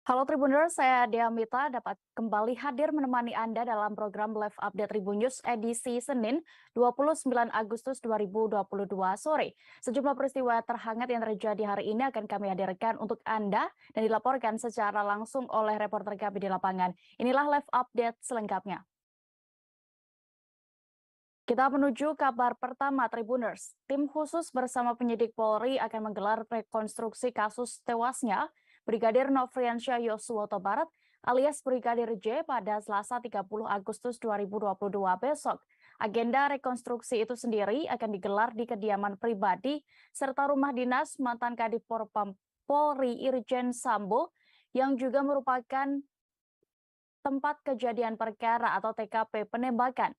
Halo Tribuners, saya Dea Mita dapat kembali hadir menemani Anda dalam program Live Update Tribun News edisi Senin 29 Agustus 2022 sore. Sejumlah peristiwa terhangat yang terjadi hari ini akan kami hadirkan untuk Anda dan dilaporkan secara langsung oleh reporter kami di lapangan. Inilah Live Update selengkapnya. Kita menuju kabar pertama Tribuners. Tim khusus bersama penyidik Polri akan menggelar rekonstruksi kasus tewasnya Brigadir Nofriansyah Yosua Huta Barat alias Brigadir J pada Selasa 30 Agustus 2022 besok. Agenda rekonstruksi itu sendiri akan digelar di kediaman pribadi serta rumah dinas mantan Kadif Propam Polri Irjen Sambo yang juga merupakan tempat kejadian perkara atau TKP penembakan.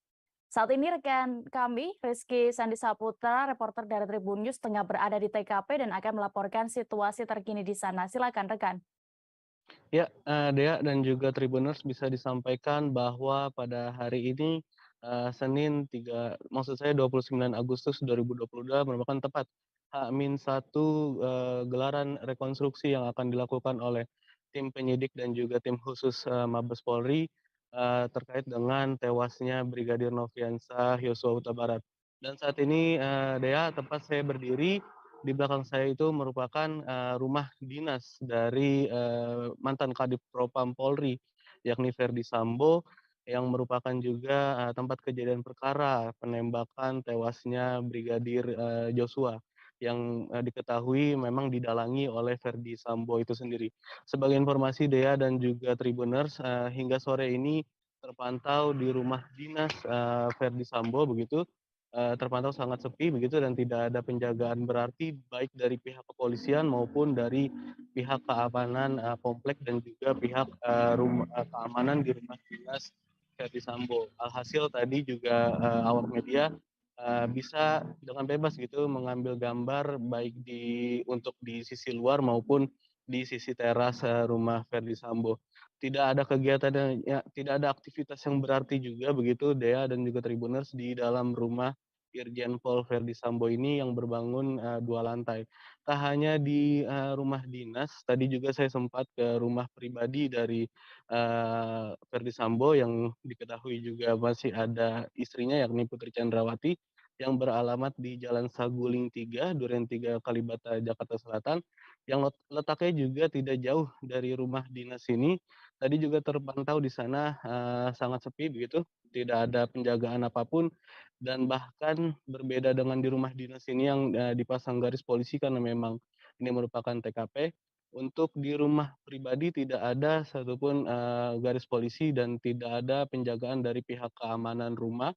Saat ini rekan kami, Rizky Sandi Saputra, reporter dari Tribun News, tengah berada di TKP dan akan melaporkan situasi terkini di sana. Silakan rekan. Ya, Dea dan juga Tribuners bisa disampaikan bahwa pada hari ini, Senin 29 Agustus 2022 merupakan tepat H-1, gelaran rekonstruksi yang akan dilakukan oleh tim penyidik dan juga tim khusus, Mabes Polri, terkait dengan tewasnya Brigadir Nofriansah Yosua Huta Barat. Dan saat ini, Dea, tempat saya berdiri di belakang saya itu merupakan, rumah dinas dari, mantan Kadif Propam Polri, yakni Verdi Sambo, yang merupakan juga, tempat kejadian perkara penembakan tewasnya Brigadir, Joshua, yang, diketahui memang didalangi oleh Verdi Sambo itu sendiri. Sebagai informasi Dea dan juga Tribuners, hingga sore ini terpantau di rumah dinas, Verdi Sambo begitu, terpantau sangat sepi begitu dan tidak ada penjagaan berarti baik dari pihak kepolisian maupun dari pihak keamanan, komplek dan juga pihak, keamanan di rumah dinas Verdi Sambo. Alhasil tadi juga, awak media, bisa dengan bebas gitu mengambil gambar baik untuk di sisi luar maupun di sisi teras, rumah Verdi Sambo. Tidak ada kegiatan tidak ada aktivitas yang berarti juga begitu Dea dan juga Tribuners di dalam rumah Irjen Pol Verdi Sambo ini yang berbangun, 2 lantai. Tak hanya di, rumah dinas, tadi juga saya sempat ke rumah pribadi dari, Verdi Sambo yang diketahui juga masih ada istrinya yakni Putri Candrawati, yang beralamat di Jalan Saguling 3, Duren 3, Kalibata, Jakarta Selatan, yang letaknya juga tidak jauh dari rumah dinas ini. Tadi juga terpantau di sana, sangat sepi begitu, tidak ada penjagaan apapun dan bahkan berbeda dengan di rumah dinas ini yang, dipasang garis polisi karena memang ini merupakan TKP. Untuk di rumah pribadi tidak ada satupun, garis polisi dan tidak ada penjagaan dari pihak keamanan rumah.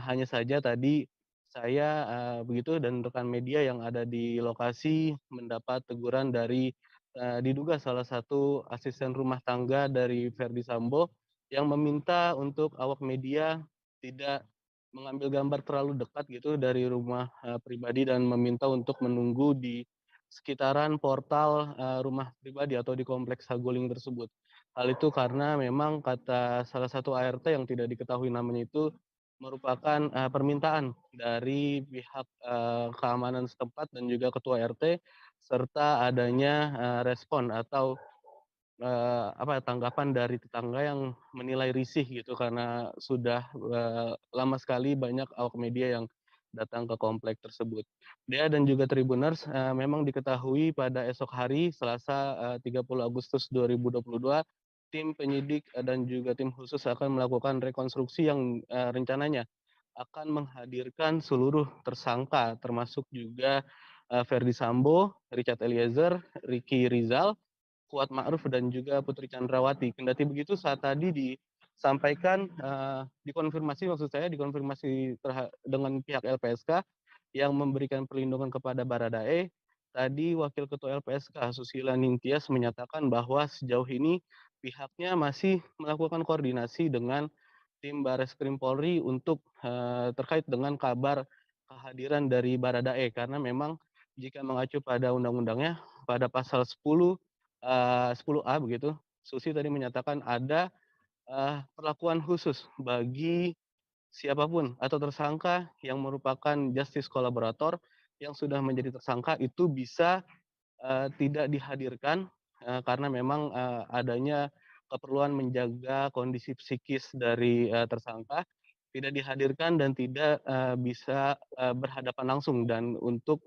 Hanya saja tadi saya, begitu dan rekan media yang ada di lokasi mendapat teguran dari, diduga salah satu asisten rumah tangga dari Verdi Sambo yang meminta untuk awak media tidak mengambil gambar terlalu dekat gitu dari rumah, pribadi dan meminta untuk menunggu di sekitaran portal, rumah pribadi atau di kompleks Saguling tersebut. Hal itu karena memang kata salah satu ART yang tidak diketahui namanya itu merupakan, permintaan dari pihak, keamanan setempat dan juga ketua RT, serta adanya, respon atau, tanggapan dari tetangga yang menilai risih gitu karena sudah, lama sekali banyak awak media yang datang ke komplek tersebut. Dea dan juga Tribuners, memang diketahui pada esok hari Selasa, 30 Agustus 2022, tim penyidik, dan juga tim khusus akan melakukan rekonstruksi yang, rencananya akan menghadirkan seluruh tersangka termasuk juga, Verdi Sambo, Richard Eliezer, Ricky Rizal, Kuat Ma'ruf dan juga Putri Candrawati. Kendati begitu saat tadi disampaikan, dikonfirmasi maksud saya dikonfirmasi dengan pihak LPSK yang memberikan perlindungan kepada Baradae, tadi Wakil Ketua LPSK Susila Ningtyas menyatakan bahwa sejauh ini pihaknya masih melakukan koordinasi dengan tim Bareskrim Polri untuk, terkait dengan kabar kehadiran dari Baradae karena memang jika mengacu pada undang-undangnya pada pasal 10A begitu, Susi tadi menyatakan ada, perlakuan khusus bagi siapapun atau tersangka yang merupakan justice kolaborator yang sudah menjadi tersangka itu bisa, tidak dihadirkan, karena memang, adanya keperluan menjaga kondisi psikis dari, tersangka, tidak dihadirkan dan tidak, bisa, berhadapan langsung dan untuk,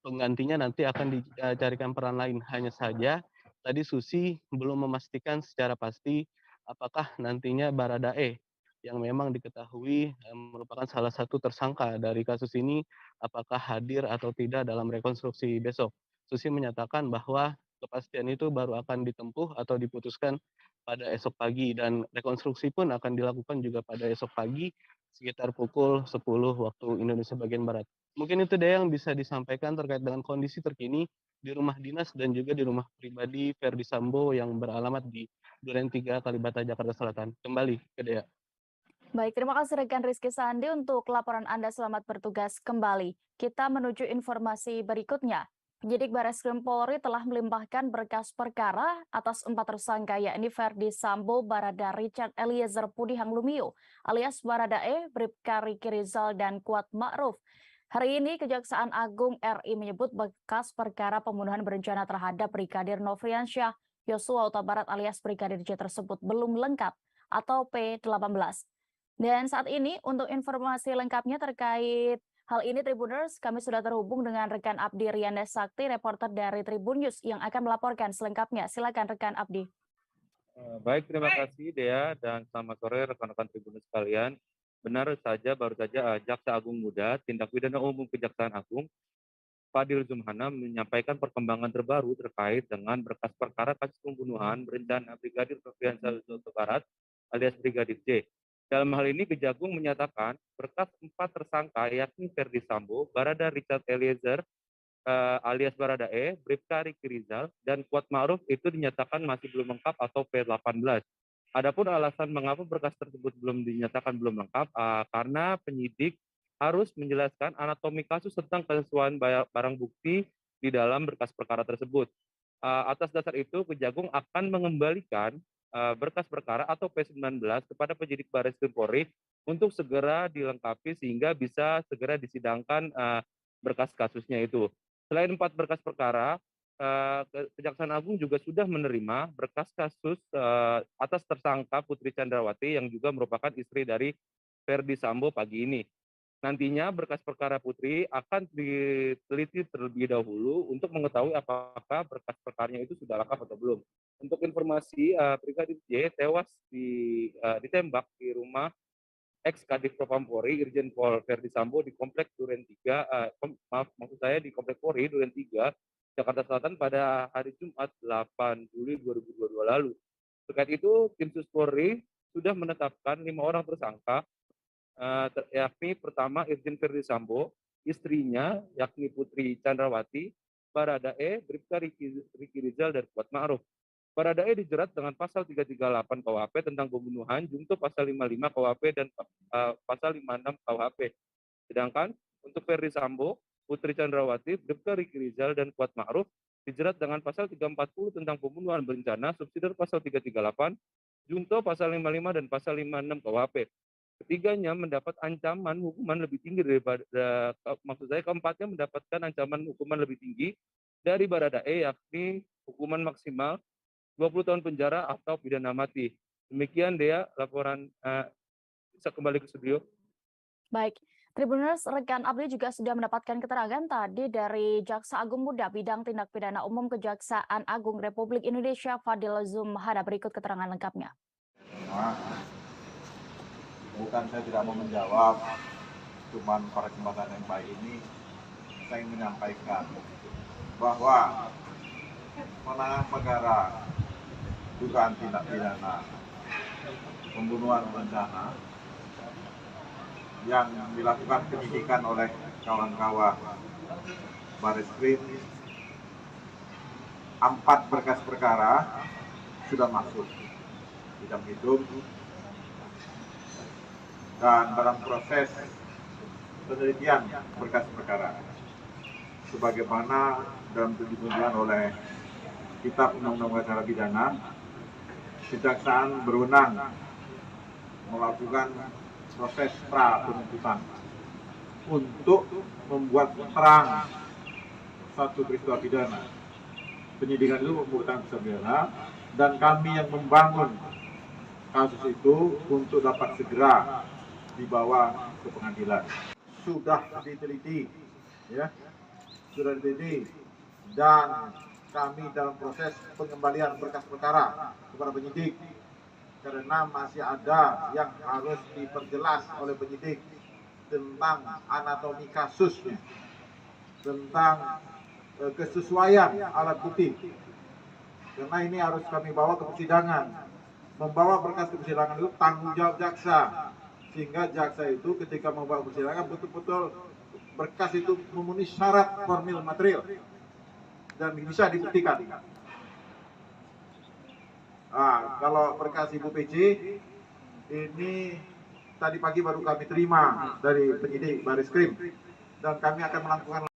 penggantinya nanti akan dicarikan peran lain. Hanya saja tadi Susi belum memastikan secara pasti apakah nantinya Baradae yang memang diketahui, merupakan salah satu tersangka dari kasus ini, apakah hadir atau tidak dalam rekonstruksi besok. Susi menyatakan bahwa kepastian itu baru akan ditempuh atau diputuskan pada esok pagi dan rekonstruksi pun akan dilakukan juga pada esok pagi sekitar pukul 10 waktu Indonesia bagian barat. Mungkin itu deh yang bisa disampaikan terkait dengan kondisi terkini di rumah dinas dan juga di rumah pribadi Verdi Sambo yang beralamat di Duren 3 Kalibata, Jakarta Selatan. Kembali ke Dea. Baik, terima kasih rekan Rizky Sandi untuk laporan Anda. Selamat bertugas kembali. Kita menuju informasi berikutnya. Penyidik Barreskrim Polri telah melimpahkan berkas perkara atas 4 tersangka yakni Verdi Sambo, Barada Richard Eliezer Pudihang Lumiu alias Baradae, Bribka Riki Rizal, dan Kuat Ma'ruf. Hari ini Kejaksaan Agung RI menyebut berkas perkara pembunuhan berencana terhadap Brigadir Nofriansyah Yosua Huta Barat alias Brigadir J tersebut belum lengkap atau P18. Dan saat ini untuk informasi lengkapnya terkait hal ini Tribuners, kami sudah terhubung dengan rekan Abdi Rianda Sakti, reporter dari Tribun News yang akan melaporkan selengkapnya. Silakan rekan Abdi. Baik, terima kasih Dea dan selamat sore rekan-rekan Tribunus sekalian. Benar saja, baru saja Jaksa Agung Muda, Tindak Pidana Umum Kejaksaan Agung, Fadil Zumhana menyampaikan perkembangan terbaru terkait dengan berkas perkara kasus pembunuhan berencana Brigadir Nofriansyah Yosua Huta Barat alias Brigadir J. Dalam hal ini Kejagung menyatakan berkas 4 tersangka yakni Verdi Sambo, Barada Richard Eliezer alias Baradae, Bribka Riki Rizal, dan Kuat Ma'ruf itu dinyatakan masih belum lengkap atau P18. Adapun alasan mengapa berkas tersebut belum dinyatakan belum lengkap, karena penyidik harus menjelaskan anatomi kasus tentang kesesuaian barang bukti di dalam berkas perkara tersebut. Atas dasar itu, Kejagung akan mengembalikan berkas perkara atau P19 kepada penyidik Barreskrim Polri untuk segera dilengkapi sehingga bisa segera disidangkan berkas kasusnya itu. Selain 4 berkas perkara, Kejaksaan Agung juga sudah menerima berkas kasus atas tersangka Putri Chandrawati yang juga merupakan istri dari Verdi Sambo pagi ini. Nantinya berkas perkara Putri akan diteliti terlebih dahulu untuk mengetahui apakah berkas perkaranya itu sudah lengkap atau belum. Untuk informasi, Brigadir J tewas ditembak di rumah ex-Kadif Propam Polri Irjen Pol Verdi Sambo di Komplek Duren 3, di Komplek Polri Duren 3, Jakarta Selatan pada hari Jumat 8 Juli 2022 lalu. Terkait itu, tim Sus Polri sudah menetapkan 5 orang tersangka, yakni pertama Irjen Verdi Sambo, istrinya yakni Putri Chandrawati, Baradae, Bribka Riki Rizal, dan Kuat Ma'ruf. Baradae dijerat dengan pasal 338 KUHP tentang pembunuhan, junto pasal 55 KUHP dan pasal 56 KUHP. Sedangkan untuk Verdi Sambo, Putri Chandrawati, Bribka Riki Rizal, dan Kuat Ma'ruf dijerat dengan pasal 340 tentang pembunuhan berencana, subsidiar pasal 338, junto pasal 55 dan pasal 56 KUHP. Ketiganya mendapat ancaman hukuman lebih tinggi daripada, keempatnya mendapatkan ancaman hukuman lebih tinggi dari Baradae, yakni hukuman maksimal 20 tahun penjara atau pidana mati. Demikian Dea, laporan bisa kembali ke studio. Baik, Tribuners, rekan Abdi juga sudah mendapatkan keterangan tadi dari Jaksa Agung Muda Bidang Tindak Pidana Umum Kejaksaan Agung Republik Indonesia Fadil Zumhana. Berikut keterangan lengkapnya. Bukan saya tidak mau menjawab, cuman pada kesempatan yang baik ini saya ingin menyampaikan bahwa penanganan perkara dugaan tindak pidana pembunuhan berencana yang dilakukan penyidikan oleh kawan-kawan Barreskrim, 4 berkas perkara sudah masuk sidang hidup dan dalam proses penelitian berkas perkara sebagaimana dalam ditentukan oleh Kitab Undang-Undang Acara Pidana. Kejaksaan berwenang melakukan proses pra penuntutan untuk membuat terang satu peristiwa pidana penyidikan itu membutuhkan kesadaran dan kami yang membangun kasus itu untuk dapat segera dibawa ke pengadilan. Sudah diteliti, ya, sudah diteliti, dan kami dalam proses pengembalian berkas perkara kepada penyidik karena masih ada yang harus diperjelas oleh penyidik tentang anatomi kasusnya, tentang kesesuaian alat bukti. Karena ini harus kami bawa ke persidangan. Membawa berkas ke persidangan itu tanggung jawab jaksa. Sehingga jaksa itu ketika membawa ke persidangan betul-betul berkas itu memenuhi syarat formil material dan bisa dibuktikan. Nah, kalau berkas Ibu PC ini tadi pagi baru kami terima dari penyidik Bareskrim dan kami akan melakukan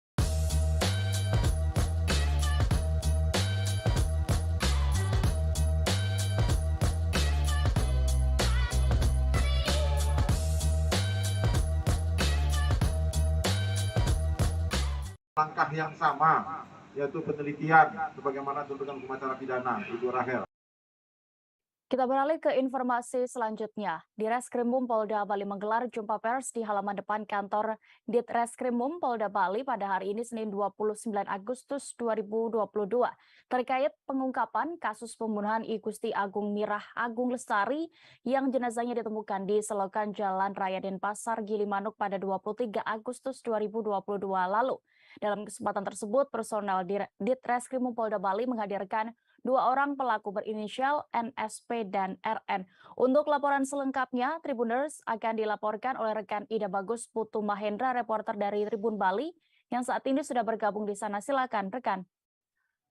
langkah yang sama, yaitu penelitian sebagaimana tuntutan hukum acara pidana, Ibu Rahel. Kita beralih ke informasi selanjutnya. Ditreskrimum Polda Bali menggelar jumpa pers di halaman depan kantor Ditreskrimum Polda Bali pada hari ini Senin 29 Agustus 2022 terkait pengungkapan kasus pembunuhan I Gusti Agung Mirah Agung Lestari yang jenazahnya ditemukan di selokan Jalan Raya Denpasar Gilimanuk pada 23 Agustus 2022 lalu. Dalam kesempatan tersebut, personel Ditreskrimum Polda Bali menghadirkan 2 orang pelaku berinisial NSP dan RN. Untuk laporan selengkapnya, Tribuners akan dilaporkan oleh rekan Ida Bagus Putu Mahendra, reporter dari Tribun Bali, yang saat ini sudah bergabung di sana. Silakan, rekan.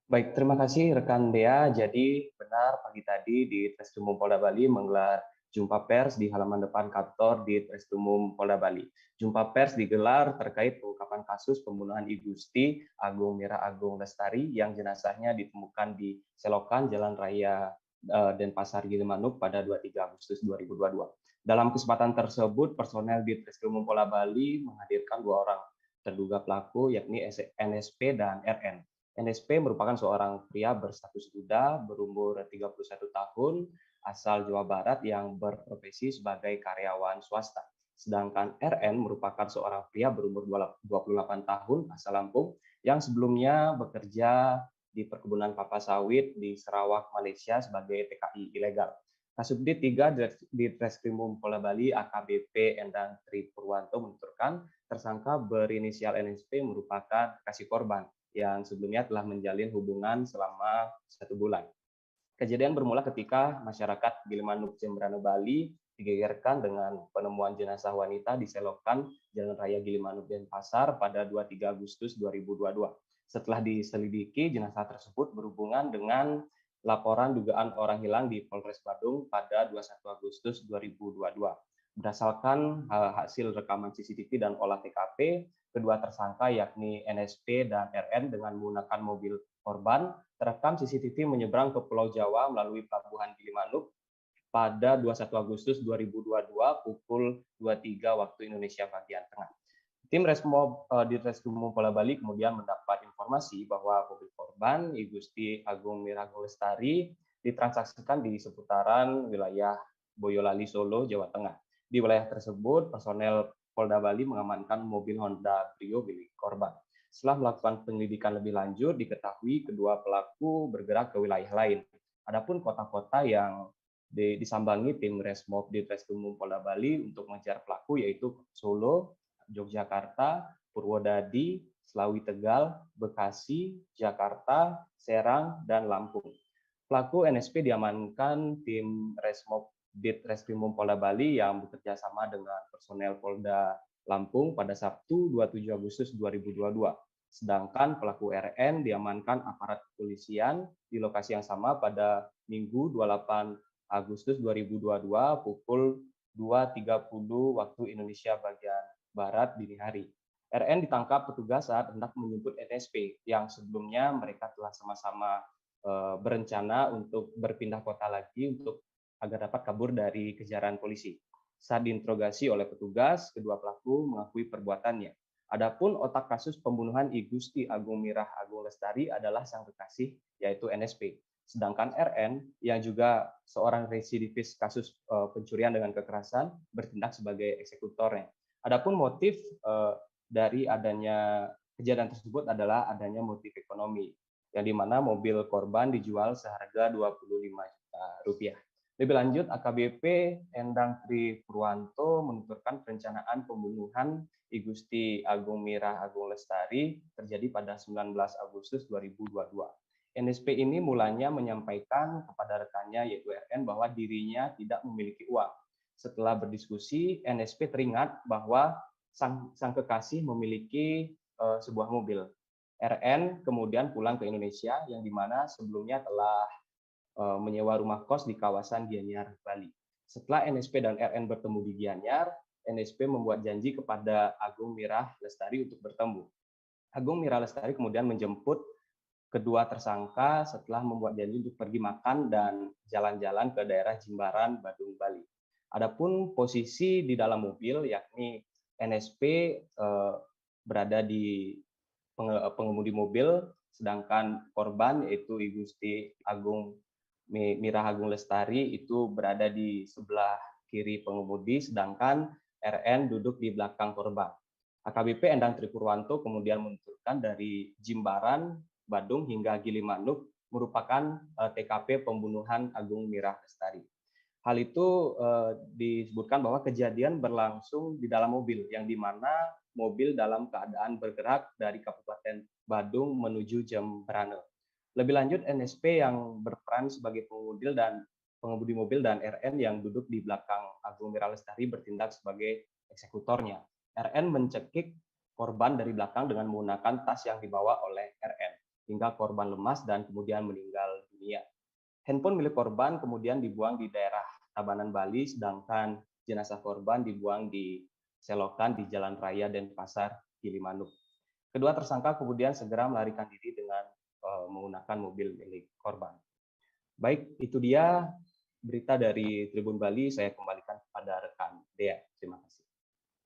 Baik, terima kasih rekan Dea. Jadi benar pagi tadi di Treskrimum Polda Bali menggelar jumpa pers di halaman depan kantor di Treskrimum Polda Bali. Jumpa pers digelar terkait pengungkapan kasus pembunuhan I Gusti Agung Mirah Agung Lestari yang jenazahnya ditemukan di selokan Jalan Raya Denpasar Gilimanuk pada 23 Agustus 2022. Dalam kesempatan tersebut, personel di Treskrimum Polda Bali menghadirkan 2 orang terduga pelaku yakni NSP dan RN. NSP merupakan seorang pria berstatus duda berumur 31 tahun asal Jawa Barat yang berprofesi sebagai karyawan swasta. Sedangkan RN merupakan seorang pria berumur 28 tahun asal Lampung yang sebelumnya bekerja di perkebunan kelapa sawit di Sarawak, Malaysia sebagai TKI ilegal. Kasubdit 3 di Treskrimum Polda Bali AKBP Endang Tri Purwanto menuturkan tersangka berinisial NSP merupakan kasih korban yang sebelumnya telah menjalin hubungan selama 1 bulan. Kejadian bermula ketika masyarakat Gilimanuk Jembrana Bali digegerkan dengan penemuan jenazah wanita di selokan Jalan Raya Gilimanuk Denpasar pada 23 Agustus 2022. Setelah diselidiki, jenazah tersebut berhubungan dengan laporan dugaan orang hilang di Polres Badung pada 21 Agustus 2022. Berdasarkan hasil rekaman CCTV dan olah TKP, kedua tersangka yakni NSP dan RN dengan menggunakan mobil korban terekam CCTV menyeberang ke Pulau Jawa melalui Pelabuhan Gilimanuk pada 21 Agustus 2022 pukul 23 waktu Indonesia bagian tengah. Tim Resmob di Treskrimum Polda Bali kemudian mendapat informasi bahwa mobil korban I Gusti Agung Mirah Agung Lestari ditransaksikan di seputaran wilayah Boyolali, Solo, Jawa Tengah. Di wilayah tersebut, personel Polda Bali mengamankan mobil Honda Brio milik korban. Setelah melakukan penyelidikan lebih lanjut, diketahui kedua pelaku bergerak ke wilayah lain. Adapun kota-kota yang disambangi tim Resmob di Treskrimum Polda Bali untuk mengejar pelaku yaitu Solo, Yogyakarta, Purwodadi, Slawi Tegal, Bekasi, Jakarta, Serang, dan Lampung. Pelaku NSP diamankan tim Resmob di Treskrimum Polda Bali yang bekerja sama dengan personel Polda Lampung pada Sabtu 27 Agustus 2022. Sedangkan pelaku RN diamankan aparat kepolisian di lokasi yang sama pada Minggu 28 Agustus 2022 pukul 2.30 waktu Indonesia bagian Barat dini hari. RN ditangkap petugas saat hendak menjemput NSP yang sebelumnya mereka telah sama-sama berencana untuk berpindah kota lagi untuk agar dapat kabur dari kejaran polisi. Saat diinterogasi oleh petugas, kedua pelaku mengakui perbuatannya. Adapun otak kasus pembunuhan I Gusti Agung Mirah Agung Lestari adalah sang kekasih, yaitu NSP. Sedangkan RN yang juga seorang residivis kasus pencurian dengan kekerasan bertindak sebagai eksekutornya. Adapun motif dari adanya kejadian tersebut adalah adanya motif ekonomi, yang dimana mobil korban dijual seharga 25 juta rupiah. Lebih lanjut, AKBP Endang Tri Purwanto menuturkan perencanaan pembunuhan I Gusti Agung Mirah Agung Lestari terjadi pada 19 Agustus 2022. NSP ini mulanya menyampaikan kepada rekannya yaitu RN bahwa dirinya tidak memiliki uang. Setelah berdiskusi, NSP teringat bahwa sang kekasih memiliki sebuah mobil. RN kemudian pulang ke Indonesia yang dimana sebelumnya telah menyewa rumah kos di kawasan Gianyar, Bali. Setelah NSP dan RN bertemu di Gianyar, NSP membuat janji kepada Agung Mirah Lestari untuk bertemu. Agung Mirah Lestari kemudian menjemput kedua tersangka setelah membuat janji untuk pergi makan dan jalan-jalan ke daerah Jimbaran, Badung, Bali. Adapun posisi di dalam mobil, yakni NSP berada di pengemudi mobil, sedangkan korban yaitu I Gusti Agung Mirah Agung Lestari itu berada di sebelah kiri pengemudi, sedangkan RN duduk di belakang korban. AKBP Endang Tri Purwanto kemudian menuturkan dari Jimbaran, Badung hingga Gilimanuk merupakan TKP pembunuhan Agung Mirah Lestari. Hal itu disebutkan bahwa kejadian berlangsung di dalam mobil, yang dimana mobil dalam keadaan bergerak dari Kabupaten Badung menuju Jembrana. Lebih lanjut, NSP yang berperan sebagai pengemudi mobil dan RN yang duduk di belakang Agung Mirah Lestari bertindak sebagai eksekutornya. RN mencekik korban dari belakang dengan menggunakan tas yang dibawa oleh RN, hingga korban lemas dan kemudian meninggal dunia. Handphone milik korban kemudian dibuang di daerah Tabanan, Bali, sedangkan jenazah korban dibuang di selokan di Jalan Raya Denpasar, Gilimanuk. Kedua tersangka kemudian segera melarikan diri dengan menggunakan mobil milik korban. Baik, itu dia berita dari Tribun Bali. Saya kembalikan kepada rekan Dea. Terima kasih.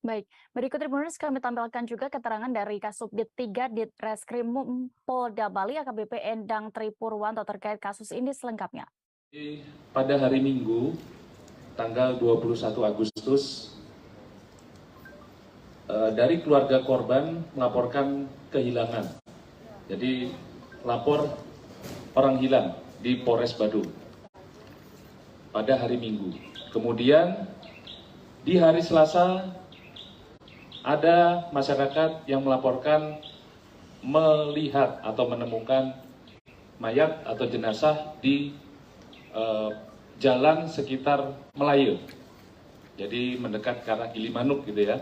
Baik, berikut Tribuners kami tampilkan juga keterangan dari Kasubdit 3 Ditreskrim Polda Bali AKBP Endang Tri Purwanto terkait kasus ini selengkapnya. Pada hari Minggu, tanggal 21 Agustus, dari keluarga korban melaporkan kehilangan. Jadi lapor orang hilang di Polres Badung pada hari Minggu. Kemudian di hari Selasa ada masyarakat yang melaporkan melihat atau menemukan mayat atau jenazah di jalan sekitar Melayu. Jadi mendekat ke arah Gilimanuk gitu ya.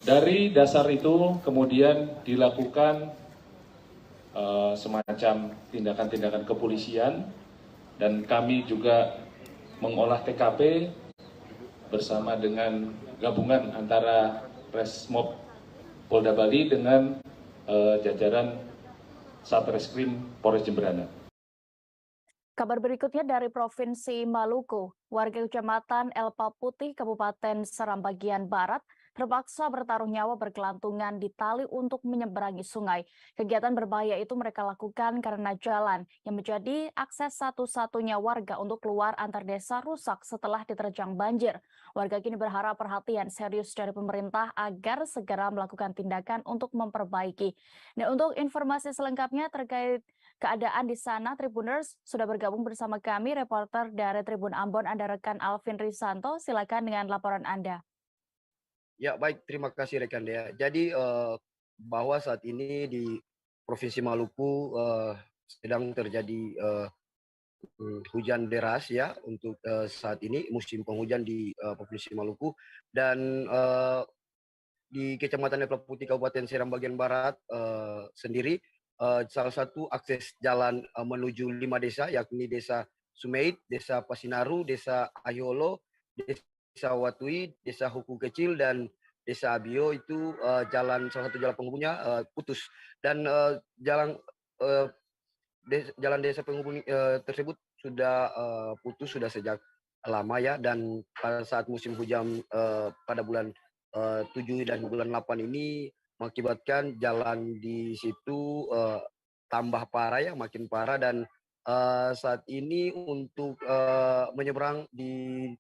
Dari dasar itu kemudian dilakukan semacam tindakan-tindakan kepolisian dan kami juga mengolah TKP bersama dengan gabungan antara Resmob Polda Bali dengan jajaran Satreskrim Polres Jembrana. Kabar berikutnya dari Provinsi Maluku. Warga Kecamatan Elpa Putih, Kabupaten Seram bagian Barat, terpaksa bertaruh nyawa bergelantungan di tali untuk menyeberangi sungai. Kegiatan berbahaya itu mereka lakukan karena jalan yang menjadi akses satu-satunya warga untuk keluar antar desa rusak setelah diterjang banjir. Warga kini berharap perhatian serius dari pemerintah agar segera melakukan tindakan untuk memperbaiki. Nah, untuk informasi selengkapnya terkait keadaan di sana, Tribuners sudah bergabung bersama kami, reporter dari Tribun Ambon, Anda rekan Alvin Risanto. Silakan dengan laporan Anda. Ya, baik, terima kasih rekan Dea. Jadi bahwa saat ini di Provinsi Maluku sedang terjadi hujan deras ya untuk saat ini musim penghujan di Provinsi Maluku, dan di Kecamatan Elpa Putih Kabupaten Seram bagian Barat sendiri salah satu akses jalan menuju 5 desa, yakni Desa Sumeit, Desa Pasinaru, Desa Ayolo, Desa Watui, Desa Huku Kecil, dan Desa Abio itu salah satu jalan penghubungnya putus, dan jalan desa penghubung tersebut sudah putus sudah sejak lama ya, dan pada saat musim hujan pada bulan 7 dan bulan 8 ini mengakibatkan jalan di situ tambah parah ya, makin parah. Dan saat ini untuk menyeberang di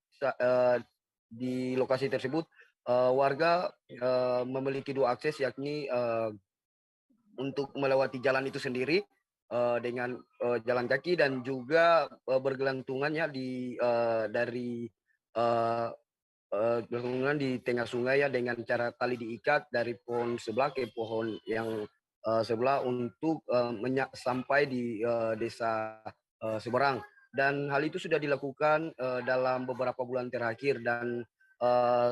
lokasi tersebut, warga memiliki 2 akses, yakni untuk melewati jalan itu sendiri dengan jalan kaki, dan juga bergelantungan ya dari bergelantungan di tengah sungai ya, dengan cara tali diikat dari pohon sebelah ke pohon yang sebelah untuk sampai di desa seberang. Dan hal itu sudah dilakukan dalam beberapa bulan terakhir. Dan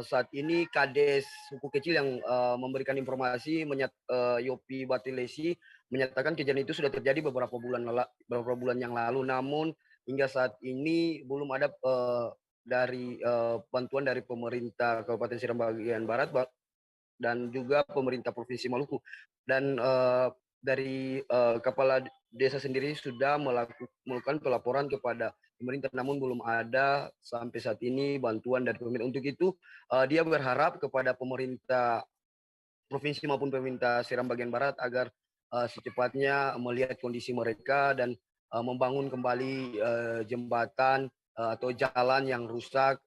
saat ini Kades Suku Kecil yang memberikan informasi, Yopi Batilesi, menyatakan kejadian itu sudah terjadi beberapa bulan yang lalu. Namun hingga saat ini belum ada dari bantuan dari pemerintah Kabupaten Seram bagian Barat dan juga pemerintah Provinsi Maluku. Dan dari kepala desa sendiri sudah melakukan pelaporan kepada pemerintah, namun belum ada sampai saat ini bantuan dari pemerintah. Untuk itu dia berharap kepada pemerintah provinsi maupun pemerintah Seram bagian Barat agar secepatnya melihat kondisi mereka dan membangun kembali jembatan atau jalan yang rusak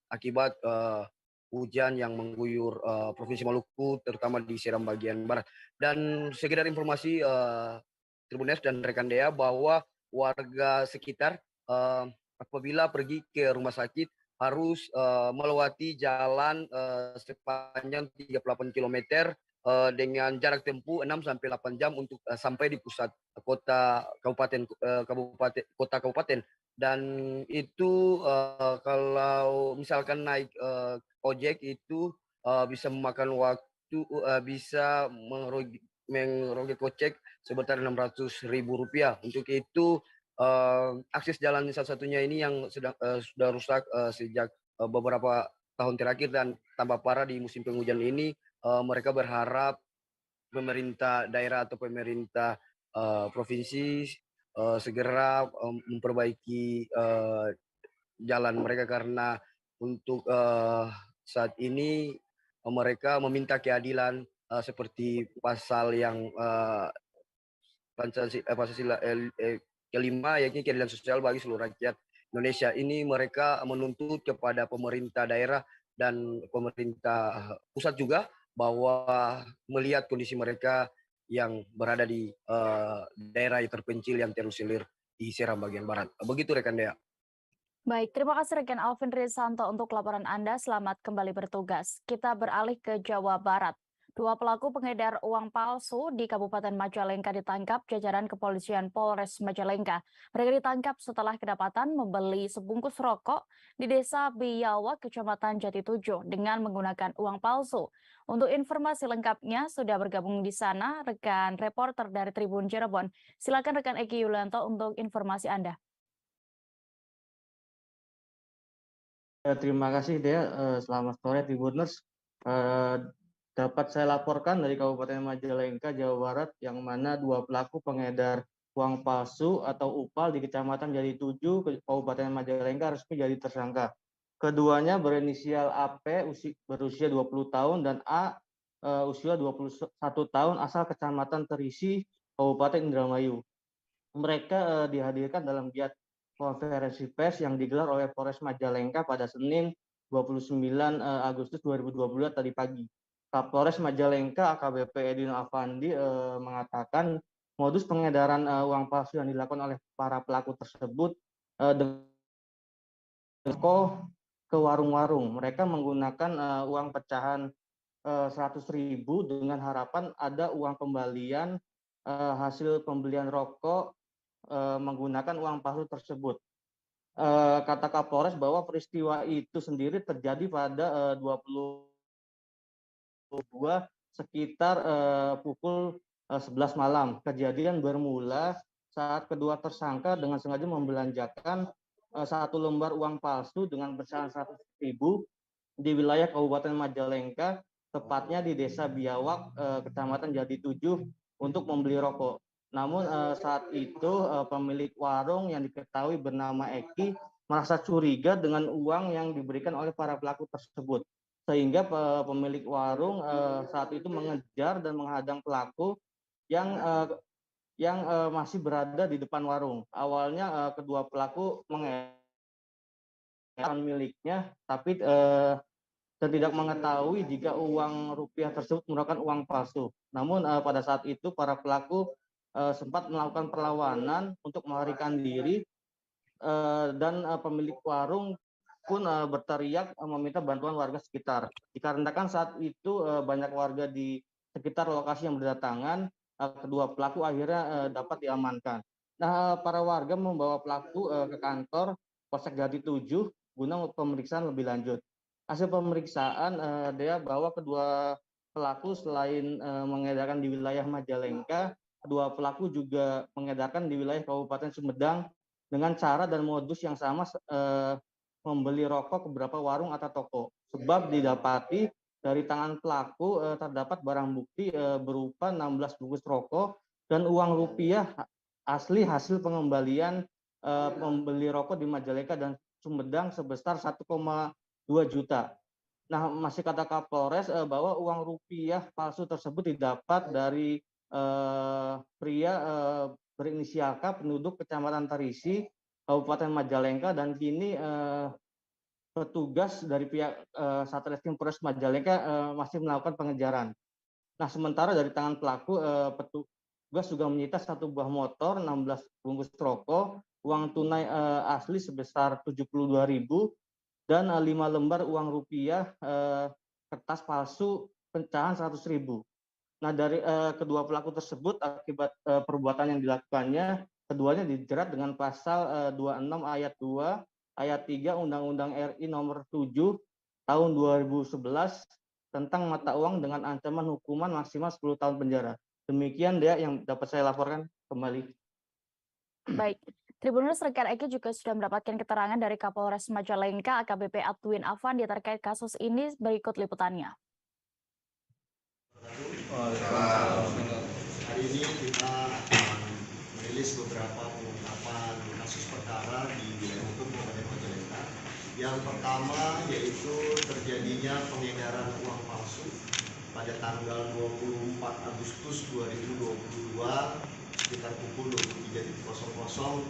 akibat hujan yang mengguyur Provinsi Maluku, terutama di Seram bagian Barat. Dan sekedar informasi Tribuners dan rekan Dea, bahwa warga sekitar apabila pergi ke rumah sakit harus melewati jalan sepanjang 38 km dengan jarak tempuh 6 sampai 8 jam untuk sampai di pusat kota kabupaten. Dan itu kalau misalkan naik ojek itu bisa memakan waktu, bisa mengerogek kocek sebesar Rp600.000. Untuk itu akses jalan satu-satunya ini yang sudah rusak sejak beberapa tahun terakhir dan tambah parah di musim penghujan ini. Mereka berharap pemerintah daerah atau pemerintah provinsi segera memperbaiki jalan mereka, karena untuk saat ini mereka meminta keadilan seperti pasal yang Pancasila kelima, yakni keadilan sosial bagi seluruh rakyat Indonesia. Ini mereka menuntut kepada pemerintah daerah dan pemerintah pusat juga, bahwa melihat kondisi mereka yang berada di daerah yang terpencil yang terisolir di Seram bagian Barat. Begitu rekan Dea. Baik, terima kasih rekan Alvin Risanto untuk laporan Anda. Selamat kembali bertugas. Kita beralih ke Jawa Barat. 2 pelaku pengedar uang palsu di Kabupaten Majalengka ditangkap jajaran kepolisian Polres Majalengka. Mereka ditangkap setelah kedapatan membeli sebungkus rokok di Desa Biawak, Kecamatan Jatitujuh dengan menggunakan uang palsu. Untuk informasi lengkapnya sudah bergabung di sana rekan reporter dari Tribun Cirebon. Silakan rekan Eki Yulianto untuk informasi Anda. Terima kasih Dea. Selamat sore Tribuners. Dapat saya laporkan dari Kabupaten Majalengka, Jawa Barat, yang mana 2 pelaku pengedar uang palsu atau UPAL di Kecamatan Jatitujuh, Kabupaten Majalengka resmi jadi tersangka. Keduanya berinisial AP berusia 20 tahun dan A usia 21 tahun, asal Kecamatan Terisi, Kabupaten Indramayu. Mereka dihadirkan dalam giat konferensi pers yang digelar oleh Polres Majalengka pada Senin 29 Agustus 2022 tadi pagi. Kapolres Majalengka AKBP Edwin Afandi mengatakan modus pengedaran uang palsu yang dilakukan oleh para pelaku tersebut ke warung-warung. Mereka menggunakan uang pecahan 100.000 dengan harapan ada uang kembalian hasil pembelian rokok menggunakan uang palsu tersebut. Kata Kapolres bahwa peristiwa itu sendiri terjadi pada 22 sekitar pukul 11 malam. Kejadian bermula saat kedua tersangka dengan sengaja membelanjakan 1 lembar uang palsu dengan pecahan 100.000 di wilayah Kabupaten Majalengka, tepatnya di Desa Biawak, Kecamatan Jatitujuh, untuk membeli rokok. Namun saat itu pemilik warung yang diketahui bernama Eki merasa curiga dengan uang yang diberikan oleh para pelaku tersebut. sehingga pemilik warung saat itu mengejar dan menghadang pelaku yang masih berada di depan warung. Awalnya kedua pelaku mengejar miliknya, tapi dan tidak mengetahui jika uang rupiah tersebut merupakan uang palsu. Namun pada saat itu para pelaku sempat melakukan perlawanan untuk melarikan diri, dan pemilik warung pun berteriak meminta bantuan warga sekitar. Dikarenakan saat itu banyak warga di sekitar lokasi yang berdatangan, kedua pelaku akhirnya dapat diamankan. Nah, para warga membawa pelaku ke kantor Polsek Jati 7 guna pemeriksaan lebih lanjut. Hasil pemeriksaan dia bahwa kedua pelaku selain mengedarkan di wilayah Majalengka, kedua pelaku juga mengedarkan di wilayah Kabupaten Sumedang dengan cara dan modus yang sama, membeli rokok ke beberapa warung atau toko. Sebab didapati dari tangan pelaku terdapat barang bukti berupa 16 bungkus rokok dan uang rupiah asli hasil pengembalian membeli rokok di Majalengka dan Sumedang sebesar 1,2 juta. Nah, masih kata Kapolres bahwa uang rupiah palsu tersebut didapat dari pria berinisial K, penduduk Kecamatan Tarisi, Kabupaten Majalengka, dan kini petugas dari pihak Satreskrim Polres Majalengka masih melakukan pengejaran. Nah, sementara dari tangan pelaku, petugas juga menyita 1 buah motor, 16 bungkus rokok, uang tunai asli sebesar 72.000, dan 5 lembar uang rupiah kertas palsu pecahan 100.000. Nah, dari kedua pelaku tersebut akibat perbuatan yang dilakukannya, keduanya dijerat dengan pasal 26 ayat 2 ayat 3 Undang-Undang RI nomor 7 tahun 2011 tentang mata uang dengan ancaman hukuman maksimal 10 tahun penjara. Demikian dia yang dapat saya laporkan kembali. Baik, Tribuners, rekan Eki juga sudah mendapatkan keterangan dari Kapolres Majalengka AKBP Adwin Afandi terkait kasus ini. Berikut liputannya. Hari ini kita merilis beberapa pengungkapan kasus perkara di wilayah hukum Kabupaten Majalengka. Yang pertama yaitu terjadinya pengedaran uang palsu pada tanggal 24 Agustus 2022 sekitar pukul 23.00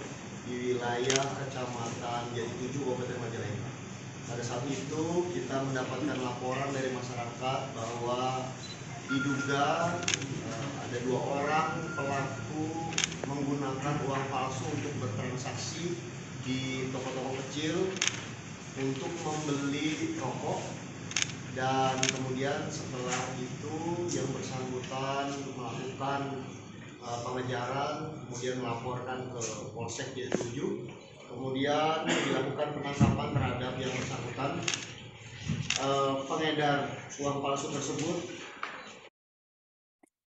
di wilayah Kecamatan Jati 7 Kabupaten Majalengka. Pada saat itu kita mendapatkan laporan dari masyarakat bahwa diduga ada 2 orang pelaku menggunakan uang palsu untuk bertransaksi di toko-toko kecil untuk membeli rokok, dan kemudian setelah itu yang bersangkutan melakukan pengejaran, kemudian melaporkan ke Polsek Jati 7, kemudian dilakukan penangkapan terhadap yang bersangkutan pengedar uang palsu tersebut.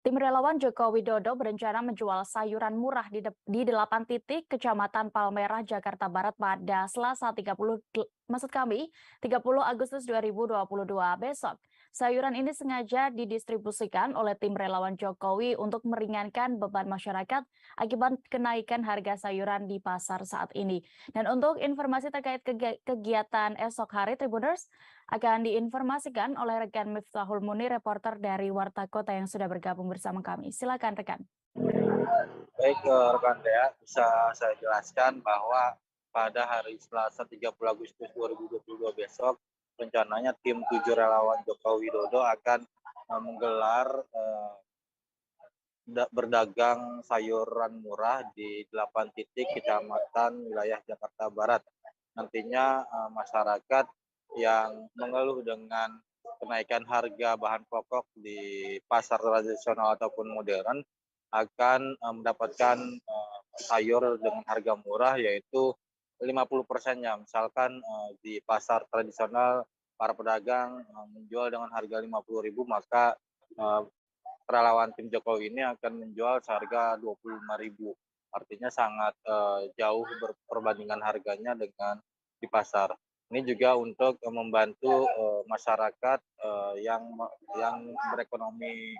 Tim relawan Joko Widodo berencana menjual sayuran murah di 8 titik Kecamatan Palmerah, Jakarta Barat pada Selasa 30 Agustus 2022 besok. Sayuran ini sengaja didistribusikan oleh tim relawan Jokowi untuk meringankan beban masyarakat akibat kenaikan harga sayuran di pasar saat ini. Dan untuk informasi terkait kegiatan esok hari, Tribuners, akan diinformasikan oleh rekan Miftahul Muni, reporter dari Warta Kota yang sudah bergabung bersama kami. Silakan rekan. Baik rekan Dea, bisa saya jelaskan bahwa pada hari Selasa 30 Agustus 2022 besok, rencananya tim 7 relawan Joko Widodo akan menggelar berdagang sayuran murah di 8 titik kecamatan wilayah Jakarta Barat. Nantinya masyarakat yang mengeluh dengan kenaikan harga bahan pokok di pasar tradisional ataupun modern akan mendapatkan sayur dengan harga murah, yaitu 50%-nya. Misalkan di pasar tradisional para pedagang menjual dengan harga 50.000, maka relawan tim Jokowi ini akan menjual seharga 25.000. Artinya sangat jauh perbandingan harganya dengan di pasar. Ini juga untuk membantu masyarakat yang berekonomi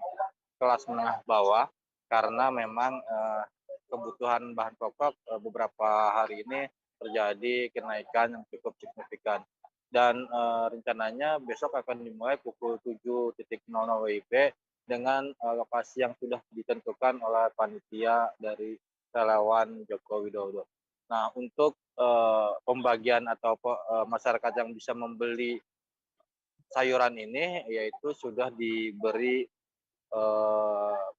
kelas menengah bawah, karena memang kebutuhan bahan pokok beberapa hari ini terjadi kenaikan yang cukup signifikan. dan rencananya besok akan dimulai pukul 7.00 WIB dengan lokasi yang sudah ditentukan oleh panitia dari relawan Joko Widodo. Nah, untuk pembagian atau masyarakat yang bisa membeli sayuran ini, yaitu sudah diberi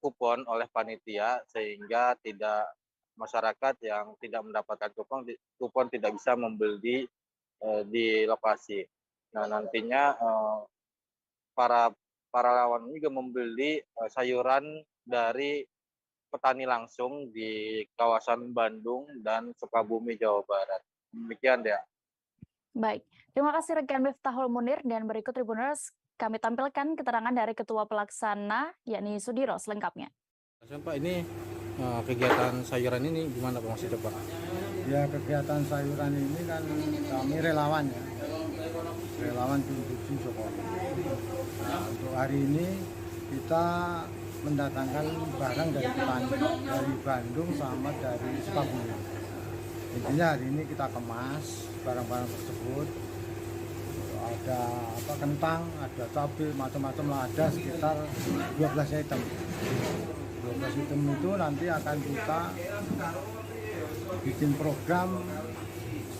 kupon oleh panitia sehingga masyarakat yang tidak mendapatkan kupon tidak bisa membeli di lokasi. Nah, nantinya para relawan ini juga membeli sayuran dari petani langsung di kawasan Bandung dan Sukabumi, Jawa Barat. Demikian ya. Baik, terima kasih rekan Miftahul Munir, dan berikut Tribuners kami tampilkan keterangan dari Ketua Pelaksana yakni Sudiro selengkapnya. Pak, ini kegiatan sayuran ini gimana Pak maksudnya Pak? Ya, kegiatan sayuran ini kan kami relawan ya, relawan tim 7 Jokowi. Nah, untuk hari ini kita mendatangkan barang dari petani dari Bandung sama dari Sukabumi. Intinya hari ini kita kemas barang-barang tersebut. Ada kentang, ada cabai, macam-macam lah, ada sekitar 12 item. 12 item itu nanti akan kita bikin program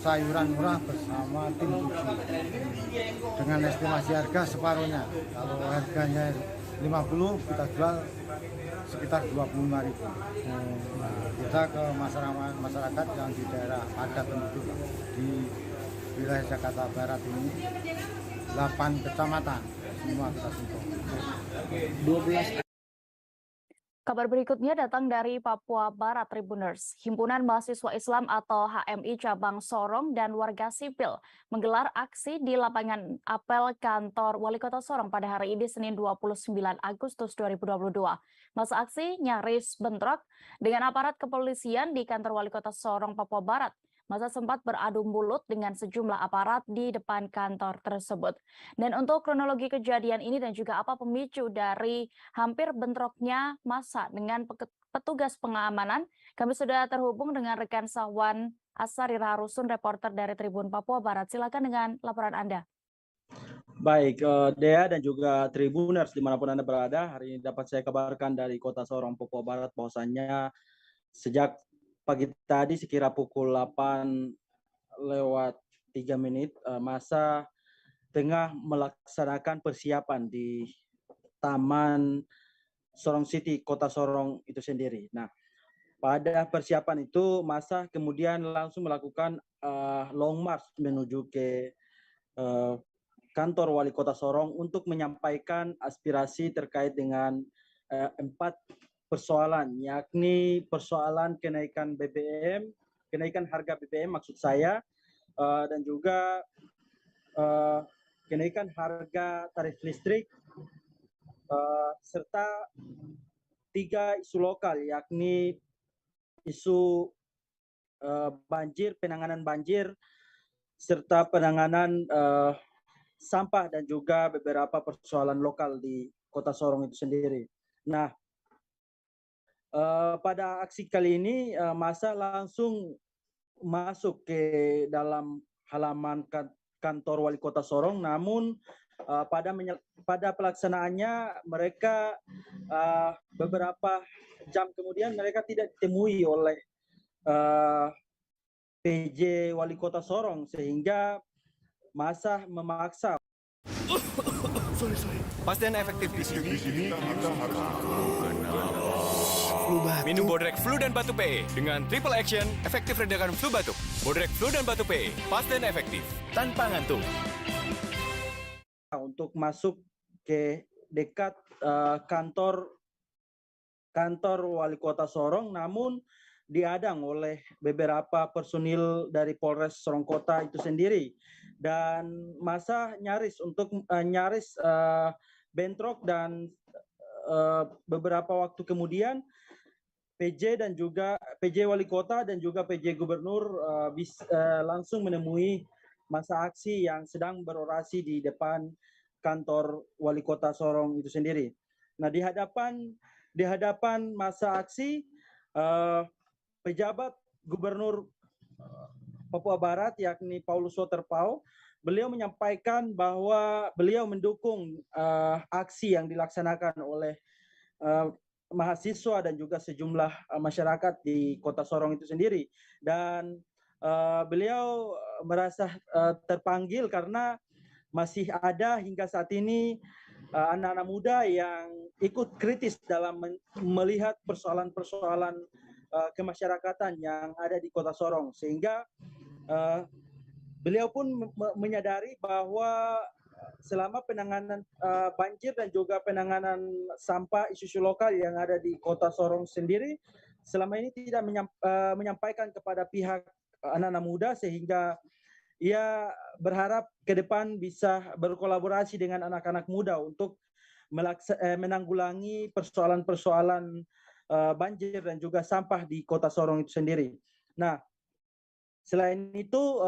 sayuran murah bersama tim 7 dengan estimasi harga separuhnya. Kalau harganya 50, kita jual sekitar 25.000. Nah, kita ke masyarakat yang di daerah padat penduduk di wilayah Jakarta Barat ini 8 kecamatan semua kita sentuh. 12. Kabar berikutnya datang dari Papua Barat Tribuners. Himpunan Mahasiswa Islam atau HMI Cabang Sorong dan warga sipil menggelar aksi di lapangan apel kantor Wali Kota Sorong pada hari ini Senin 29 Agustus 2022. Masa aksi nyaris bentrok dengan aparat kepolisian di kantor Wali Kota Sorong, Papua Barat. Masa sempat beradu mulut dengan sejumlah aparat di depan kantor tersebut. Dan untuk kronologi kejadian ini dan juga apa pemicu dari hampir bentroknya massa dengan petugas pengamanan, kami sudah terhubung dengan rekan Sahwan Asari Raharusun, reporter dari Tribun Papua Barat. Silakan dengan laporan Anda. Baik, Dea dan juga Tribuners dimanapun Anda berada, hari ini dapat saya kabarkan dari Kota Sorong, Papua Barat, bahwasannya sejak pagi tadi sekira pukul 8:03 massa tengah melaksanakan persiapan di Taman Sorong City, Kota Sorong itu sendiri. Nah, pada persiapan itu massa kemudian langsung melakukan long march menuju ke kantor Wali Kota Sorong untuk menyampaikan aspirasi terkait dengan 4 persoalan, yakni persoalan kenaikan BBM, kenaikan harga BBM maksud saya, dan juga kenaikan harga tarif listrik, serta 3 isu lokal, yakni isu banjir, penanganan banjir, serta penanganan sampah dan juga beberapa persoalan lokal di Kota Sorong itu sendiri. Nah, pada aksi kali ini massa langsung masuk ke dalam halaman kantor Wali Kota Sorong, namun pada pelaksanaannya mereka beberapa jam kemudian mereka tidak ditemui oleh PJ Wali Kota Sorong, sehingga massa memaksa. Pastian efektif distribusi. Minum Bodrek Flu dan Batuk PE dengan triple action, efektif redakan flu batuk. Bodrek Flu dan Batuk PE, pastian efektif tanpa ngantuk. Untuk masuk ke dekat kantor Wali Kota Sorong, namun dihadang oleh beberapa personil dari Polres Sorong Kota itu sendiri, dan massa nyaris bentrok, dan beberapa waktu kemudian PJ Wali Kota dan juga PJ Gubernur langsung menemui massa aksi yang sedang berorasi di depan kantor Wali Kota Sorong itu sendiri. Nah, di hadapan massa aksi, pejabat Gubernur Papua Barat yakni Paulus Waterpau beliau menyampaikan bahwa beliau mendukung aksi yang dilaksanakan oleh mahasiswa dan juga sejumlah masyarakat di Kota Sorong itu sendiri. Dan beliau merasa terpanggil karena masih ada hingga saat ini anak-anak muda yang ikut kritis dalam melihat persoalan-persoalan kemasyarakatan yang ada di Kota Sorong, sehingga beliau pun menyadari bahwa selama penanganan banjir dan juga penanganan sampah isu-isu lokal yang ada di Kota Sorong sendiri selama ini tidak menyampaikan kepada pihak anak-anak muda, sehingga ia berharap ke depan bisa berkolaborasi dengan anak-anak muda untuk menanggulangi persoalan-persoalan banjir dan juga sampah di Kota Sorong itu sendiri. Nah, selain itu,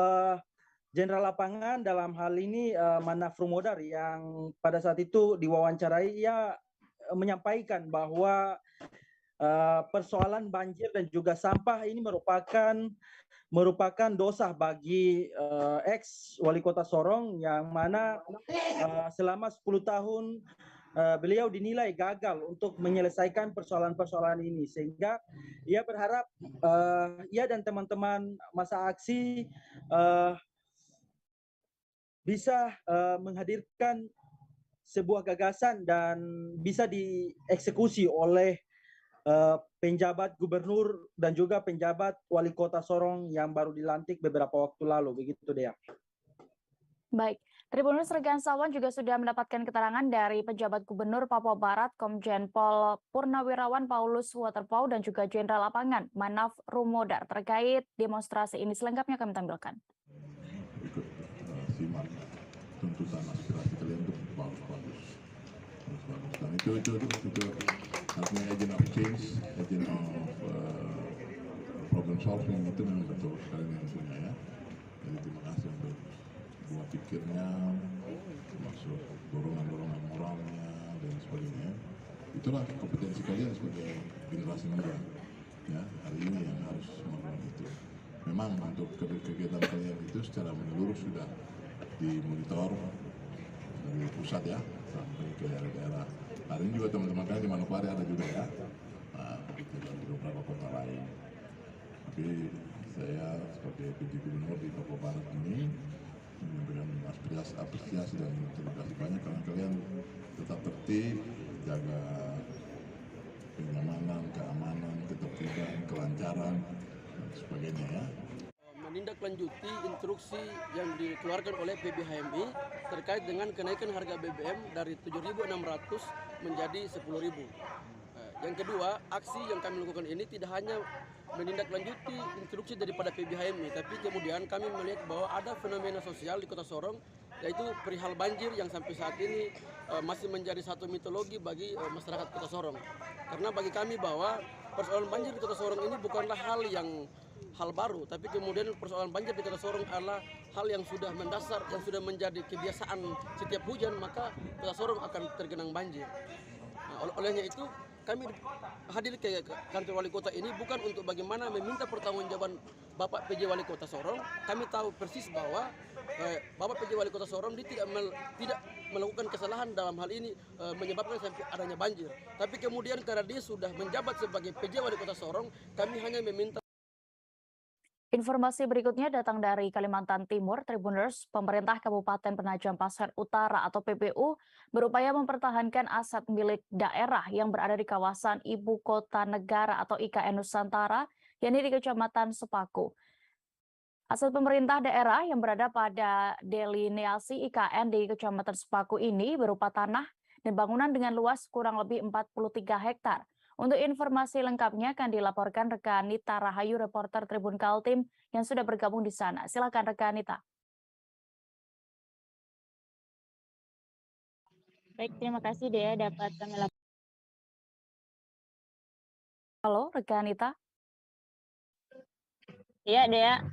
Jenderal Lapangan dalam hal ini Manaf Rumodar yang pada saat itu diwawancarai, ia menyampaikan bahwa persoalan banjir dan juga sampah ini merupakan dosa bagi ex wali kota Sorong, yang mana selama 10 tahun beliau dinilai gagal untuk menyelesaikan persoalan-persoalan ini, sehingga ia berharap ia dan teman-teman masa aksi bisa menghadirkan sebuah gagasan dan bisa dieksekusi oleh penjabat gubernur dan juga penjabat wali kota Sorong yang baru dilantik beberapa waktu lalu. Begitu, Dea. Baik, Tribuners rekan Sawan juga sudah mendapatkan keterangan dari penjabat Gubernur Papua Barat, Komjen Pol Purnawirawan Paulus Waterpau, dan juga Jenderal Lapangan Manaf Rumodar terkait demonstrasi ini. Selengkapnya kami tampilkan. Ikut simak tuntutan aspirasi kalian itu bagus. Dan itu artinya agent of change, agent of problem solving itu memang betul kalian yang punya ya. Jadi terima kasih untuk buah pikirnya, maksud dorongan-dorongan moralnya dan sebagainya. Itulah kompetensi kalian sebagai generasi muda. Ya, hari ini yang harus melakukan itu. Memang untuk kegiatan kalian itu secara menyeluruh sudah dimonitor dari pusat ya sampai ke daerah-daerah. Hari ini juga teman-teman kalian di Manokwari ada juga ya, di beberapa kota lain. Tapi saya sebagai PJ Gubernur di Papua Barat ini menyampaikan apresiasi dan terima kasih banyak karena kalian tetap tertib, jaga kenyamanan, keamanan, ketertiban, kelancaran, dan sebagainya ya. Menindaklanjuti instruksi yang dikeluarkan oleh PBHMI terkait dengan kenaikan harga BBM dari 7.600 menjadi 10.000. Yang kedua, aksi yang kami lakukan ini tidak hanya menindaklanjuti instruksi daripada PBHMI, tapi kemudian kami melihat bahwa ada fenomena sosial di Kota Sorong, yaitu perihal banjir yang sampai saat ini masih menjadi satu mitologi bagi masyarakat Kota Sorong. Karena bagi kami bahwa persoalan banjir di Kota Sorong ini bukanlah hal baru, tapi kemudian persoalan banjir di Kota Sorong adalah hal yang sudah mendasar, yang sudah menjadi kebiasaan setiap hujan, maka Kota Sorong akan tergenang banjir. Nah, olehnya itu kami hadir ke kantor wali kota ini bukan untuk bagaimana meminta pertanggungjawaban Bapak PJ Wali Kota Sorong. Kami tahu persis bahwa Bapak PJ Wali Kota Sorong tidak melakukan kesalahan dalam hal ini menyebabkan sampai adanya banjir. Tapi kemudian karena dia sudah menjabat sebagai PJ Wali Kota Sorong, kami hanya meminta. Informasi berikutnya datang dari Kalimantan Timur. Tribuners, pemerintah Kabupaten Penajam Pasir Utara atau PPU berupaya mempertahankan aset milik daerah yang berada di kawasan Ibu Kota Negara atau IKN Nusantara, yakni di Kecamatan Sepaku. Aset pemerintah daerah yang berada pada delineasi IKN di Kecamatan Sepaku ini berupa tanah dan bangunan dengan luas kurang lebih 43 hektar. Untuk informasi lengkapnya akan dilaporkan rekan Nita Rahayu, reporter Tribun Kaltim yang sudah bergabung di sana. Silakan rekan Nita. Baik, terima kasih Dea dapat kami laporkan. Halo, rekan Nita. Iya, Dea.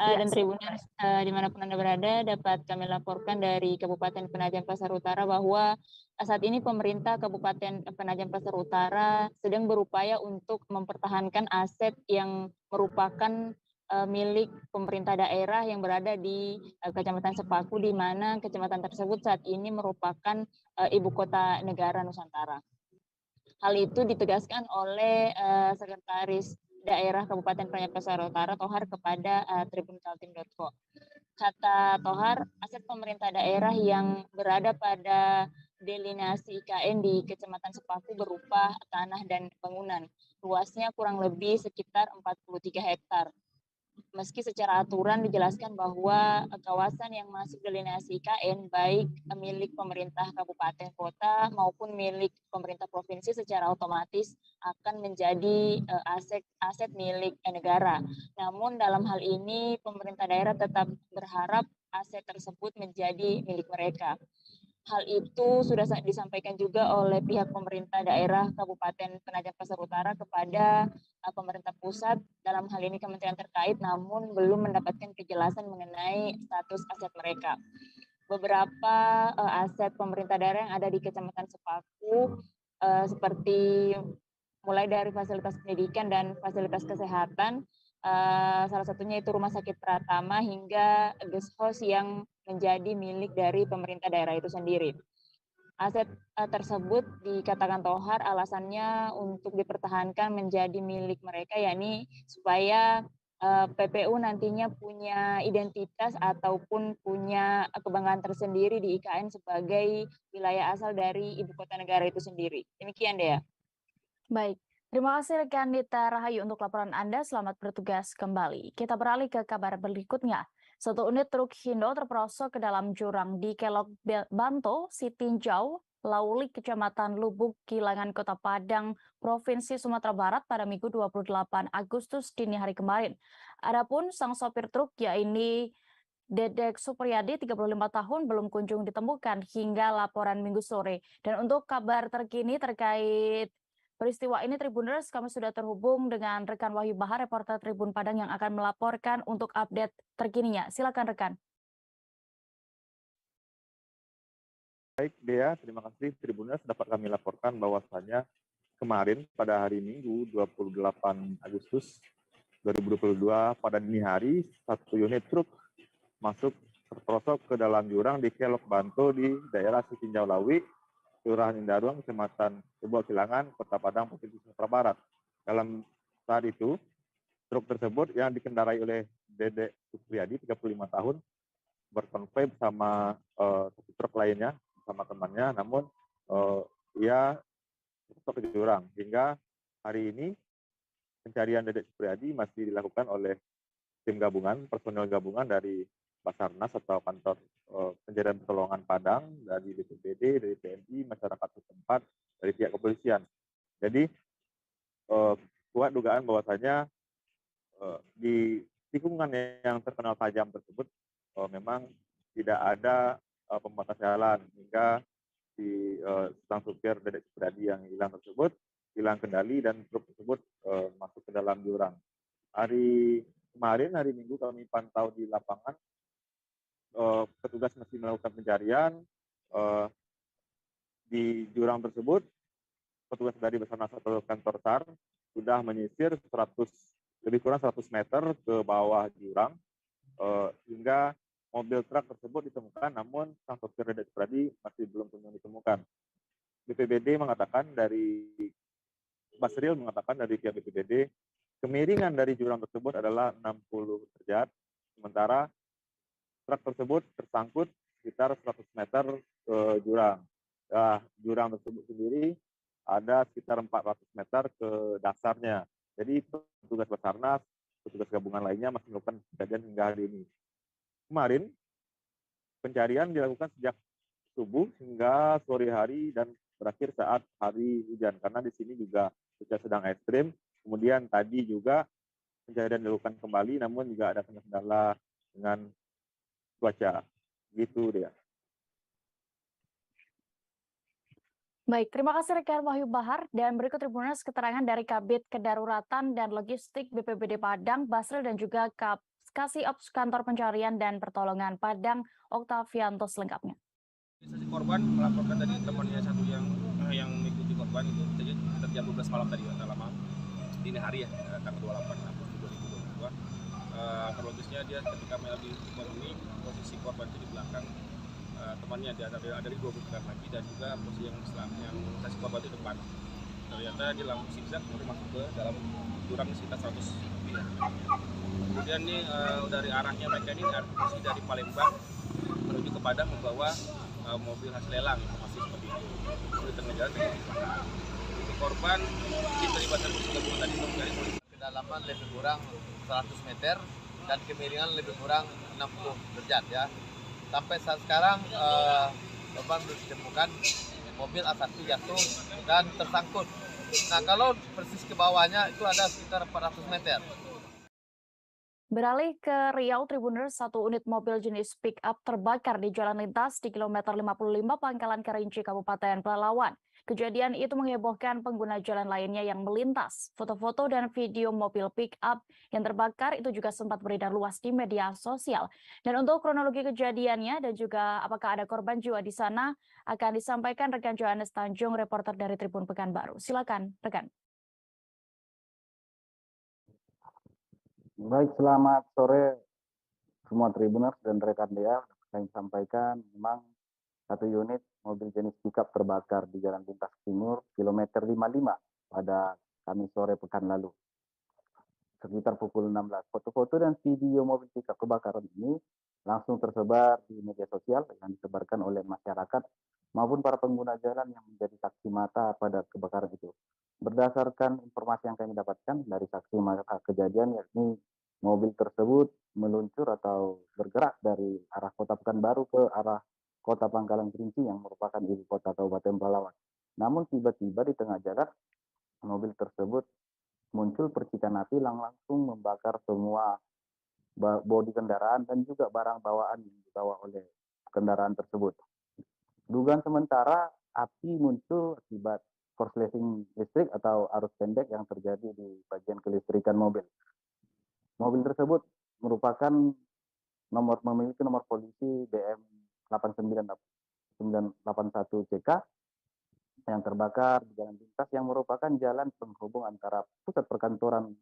Dan Tribuners dimanapun Anda berada dapat kami laporkan dari Kabupaten Penajam Pasir Utara bahwa saat ini pemerintah Kabupaten Penajam Pasir Utara sedang berupaya untuk mempertahankan aset yang merupakan milik pemerintah daerah yang berada di Kecamatan Sepaku, di mana kecamatan tersebut saat ini merupakan ibu kota negara Nusantara. Hal itu ditegaskan oleh Sekretaris Daerah Kabupaten Penajam Pasar Utara Tohar kepada tribunkaltim.co. Kata Tohar, aset pemerintah daerah yang berada pada delineasi IKN di Kecamatan Sepaku berupa tanah dan bangunan. Luasnya kurang lebih sekitar 43 hektar. Meski secara aturan dijelaskan bahwa kawasan yang masuk delineasi IKN baik milik pemerintah kabupaten kota maupun milik pemerintah provinsi secara otomatis akan menjadi aset milik negara. Namun dalam hal ini pemerintah daerah tetap berharap aset tersebut menjadi milik mereka. Hal itu sudah disampaikan juga oleh pihak pemerintah daerah Kabupaten Penajam Pasar Utara kepada pemerintah pusat, dalam hal ini kementerian terkait, namun belum mendapatkan kejelasan mengenai status aset mereka. Beberapa aset pemerintah daerah yang ada di Kecamatan Sepaku seperti mulai dari fasilitas pendidikan dan fasilitas kesehatan, salah satunya itu Rumah Sakit Pratama hingga guest house yang menjadi milik dari pemerintah daerah itu sendiri. Aset tersebut dikatakan Tohar alasannya untuk dipertahankan menjadi milik mereka, yakni supaya PPU nantinya punya identitas ataupun punya kebanggaan tersendiri di IKN sebagai wilayah asal dari ibu kota negara itu sendiri. Demikian Dea. Baik. Terima kasih rekan Dita Rahayu untuk laporan Anda. Selamat bertugas kembali. Kita beralih ke kabar berikutnya. Satu unit truk Hindo terperosok ke dalam jurang di Kelok Banto, Sitinjau, Lauli, Kecamatan Lubuk, Kilangan, Kota Padang, Provinsi Sumatera Barat pada Minggu 28 Agustus dini hari kemarin. Adapun sang sopir truk yakni Dedek Supriyadi, 35 tahun, belum kunjung ditemukan hingga laporan Minggu sore. Dan untuk kabar terkini terkait peristiwa ini, Tribuners, kami sudah terhubung dengan rekan Wahyu Bahar, reporter Tribun Padang yang akan melaporkan untuk update terkininya. Silakan rekan. Baik, Dea, terima kasih. Tribuners, dapat kami laporkan bahwasannya kemarin pada hari Minggu 28 Agustus 2022 pada dini hari, satu unit truk masuk terperosok ke dalam jurang di Kelok Banto di daerah Sitinjau Lawi, Kelurahan Indaruang, Kecamatan Sebuah Kilangan, Kota Padang, Provinsi Sumatera Barat. Dalam saat itu, truk tersebut yang dikendarai oleh Dedek Supriyadi, 35 tahun, berkonvoy bersama satu truk lainnya, bersama temannya, namun ia terperosok ke jurang. Hingga hari ini, pencarian Dedek Supriyadi masih dilakukan oleh tim gabungan, personel gabungan dari Basarnas atau kantor pencarian pertolongan Padang, dari BPBD, dari TNI, masyarakat setempat, dari pihak kepolisian. Jadi kuat dugaan bahwasanya di tikungan yang terkenal tajam tersebut memang tidak ada pembatas jalan, hingga si sang supir Dedek Supriyadi yang hilang tersebut hilang kendali dan truk tersebut masuk ke dalam jurang. Hari kemarin, hari Minggu, kami pantau di lapangan, petugas masih melakukan pencarian di jurang tersebut. Petugas dari Basarnas atau kantor SAR sudah menyisir lebih kurang 100 meter ke bawah jurang hingga mobil truk tersebut ditemukan, namun sang sopir Dedek Supriyadi masih belum kunjung ditemukan. BPBD mengatakan Basril mengatakan dari pihak BPBD, kemiringan dari jurang tersebut adalah 60 derajat, sementara truk tersebut tersangkut sekitar 100 meter ke jurang. Jurang tersebut sendiri ada sekitar 400 meter ke dasarnya. Jadi petugas Basarnas, petugas gabungan lainnya masih melakukan pencarian hingga hari ini. Kemarin pencarian dilakukan sejak subuh hingga sore hari dan berakhir saat hari hujan, karena di sini juga cuaca sedang ekstrim. Kemudian tadi juga pencarian dilakukan kembali, namun juga ada kendala dengan cuaca. Gitu dia. Baik, terima kasih rekan Wahyu Bahar. Dan berikut Tribuners keterangan dari Kabid Kedaruratan dan Logistik BPBD Padang, Basril, dan juga Kasih Ops Kantor Pencarian dan Pertolongan Padang, Oktavianto selengkapnya. Korban melaporkan tadi temannya satu yang mengikuti korban itu jam 12 malam tadi, lama dini hari ya, tanggal 28 Agustus 2022. kronologisnya dia ketika melewati tikungan ini posisi korban itu di belakang temannya, ada di 2 bukan lagi, dan juga posisi yang posisi korban itu depan. Ternyata dia langsung zigzag kemudian masuk ke dalam jurang sekitar 100 lebih. Kemudian nih dari arahnya mereka ini posisi dari Palembang menuju ke Padang membawa mobil hasil lelang, informasi seperti itu. Di tengah jalan untuk korban keterlibatan gabungan tadi dari kedalaman lebih kurang 100 meter dan kemiringan lebih kurang 60 derajat ya. Sampai saat sekarang korban belum ditemukan, mobil A1 jatuh dan tersangkut. Nah, kalau persis ke bawahnya itu ada sekitar 400 meter. Beralih ke Riau, Tribuners, satu unit mobil jenis pick-up terbakar di jalan lintas di kilometer 55 Pangkalan Kerinci, Kabupaten Pelalawan. Kejadian itu menghebohkan pengguna jalan lainnya yang melintas. Foto-foto dan video mobil pick-up yang terbakar itu juga sempat beredar luas di media sosial. Dan untuk kronologi kejadiannya dan juga apakah ada korban jiwa di sana akan disampaikan rekan Johannes Tanjung, reporter dari Tribun Pekanbaru. Silakan, rekan. Baik, selamat sore semua Tribuners dan rekan Dea. Saya sampaikan memang satu unit mobil jenis pickup terbakar di Jalan Lintas Timur, kilometer 55 pada Kamis sore pekan lalu, sekitar pukul 16. Foto-foto dan video mobil pickup kebakaran ini langsung tersebar di media sosial yang disebarkan oleh masyarakat maupun para pengguna jalan yang menjadi saksi mata pada kebakaran itu. Berdasarkan informasi yang kami dapatkan dari saksi mata kejadian, yakni mobil tersebut meluncur atau bergerak dari arah Kota Pekanbaru ke arah Kota Pangkalan Kerinci yang merupakan ibu kota Kabupaten Pelalawan. Namun tiba-tiba di tengah jalan mobil tersebut muncul percikan api yang langsung membakar semua bodi kendaraan dan juga barang bawaan yang dibawa oleh kendaraan tersebut. Dugaan sementara api muncul akibat korsleting listrik atau arus pendek yang terjadi di bagian kelistrikan mobil. Mobil tersebut memiliki nomor polisi BM 89981 CK yang terbakar di jalan lintas yang merupakan jalan penghubung antara pusat perkantoran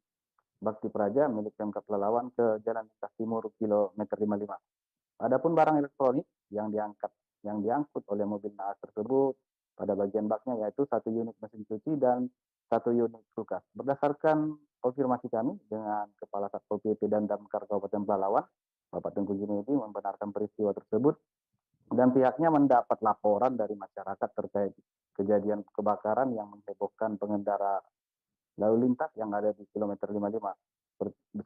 Bakti Praja milik Pemkab Pelalawan ke Jalan Lintas Timur kilometer 55. Adapun barang elektronik yang diangkut oleh mobil naas tersebut pada bagian baknya yaitu 1 unit mesin cuci dan 1 unit kulkas. Berdasarkan konfirmasi kami dengan Kepala Satpol PP dan Damkar Kabupaten Pelalawan, Bapak Tengku Junedi membenarkan peristiwa tersebut dan pihaknya mendapat laporan dari masyarakat terkait kejadian kebakaran yang menghebohkan pengendara lalu lintas yang ada di kilometer 55.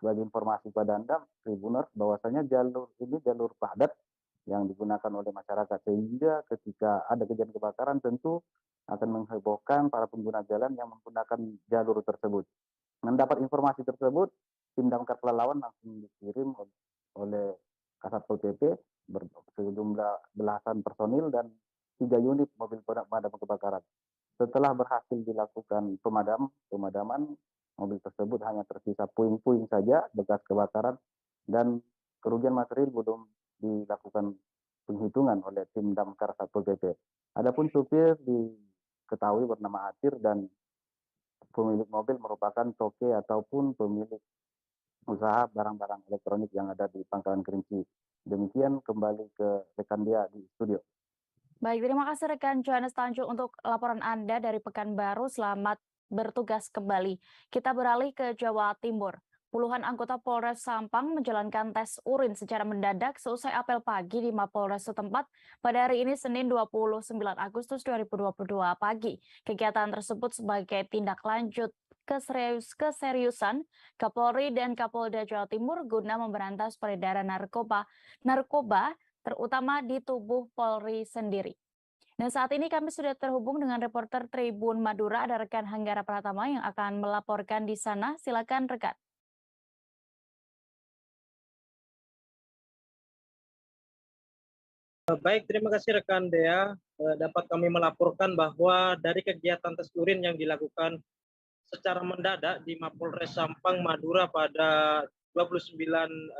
Sebagai informasi pada Anda, Tribuners, bahwasanya jalur ini jalur padat yang digunakan oleh masyarakat, sehingga ketika ada kejadian kebakaran tentu akan menghebohkan para pengguna jalan yang menggunakan jalur tersebut. Mendapat informasi tersebut, tim Damkar Pelalawan langsung dikirim oleh Kasatpol PP sejumlah belasan personil dan 3 unit mobil pemadam kebakaran. Setelah berhasil dilakukan pemadaman, mobil tersebut hanya tersisa puing-puing saja bekas kebakaran dan kerugian material belum dilakukan penghitungan oleh tim Damkar Satpol PP. Adapun supir diketahui bernama Atir dan pemilik mobil merupakan toke ataupun pemilik usaha barang-barang elektronik yang ada di Pangkalan Kerinci. Demikian, kembali ke rekan Dia di studio. Baik, terima kasih rekan Johannes Tanjung untuk laporan Anda dari Pekanbaru. Selamat bertugas kembali. Kita beralih ke Jawa Timur. Puluhan anggota Polres Sampang menjalankan tes urin secara mendadak seusai apel pagi di Mapolres setempat pada hari ini Senin 29 Agustus 2022 pagi. Kegiatan tersebut sebagai tindak lanjut keseriusan Kapolri dan Kapolda Jawa Timur guna memberantas peredaran narkoba terutama di tubuh Polri sendiri. Dan saat ini kami sudah terhubung dengan reporter Tribun Madura, ada rekan Hanggara Pratama yang akan melaporkan di sana. Silakan rekan. Baik, terima kasih rekan Dea. Dapat kami melaporkan bahwa dari kegiatan tes urin yang dilakukan secara mendadak di Mapolres Sampang, Madura pada 29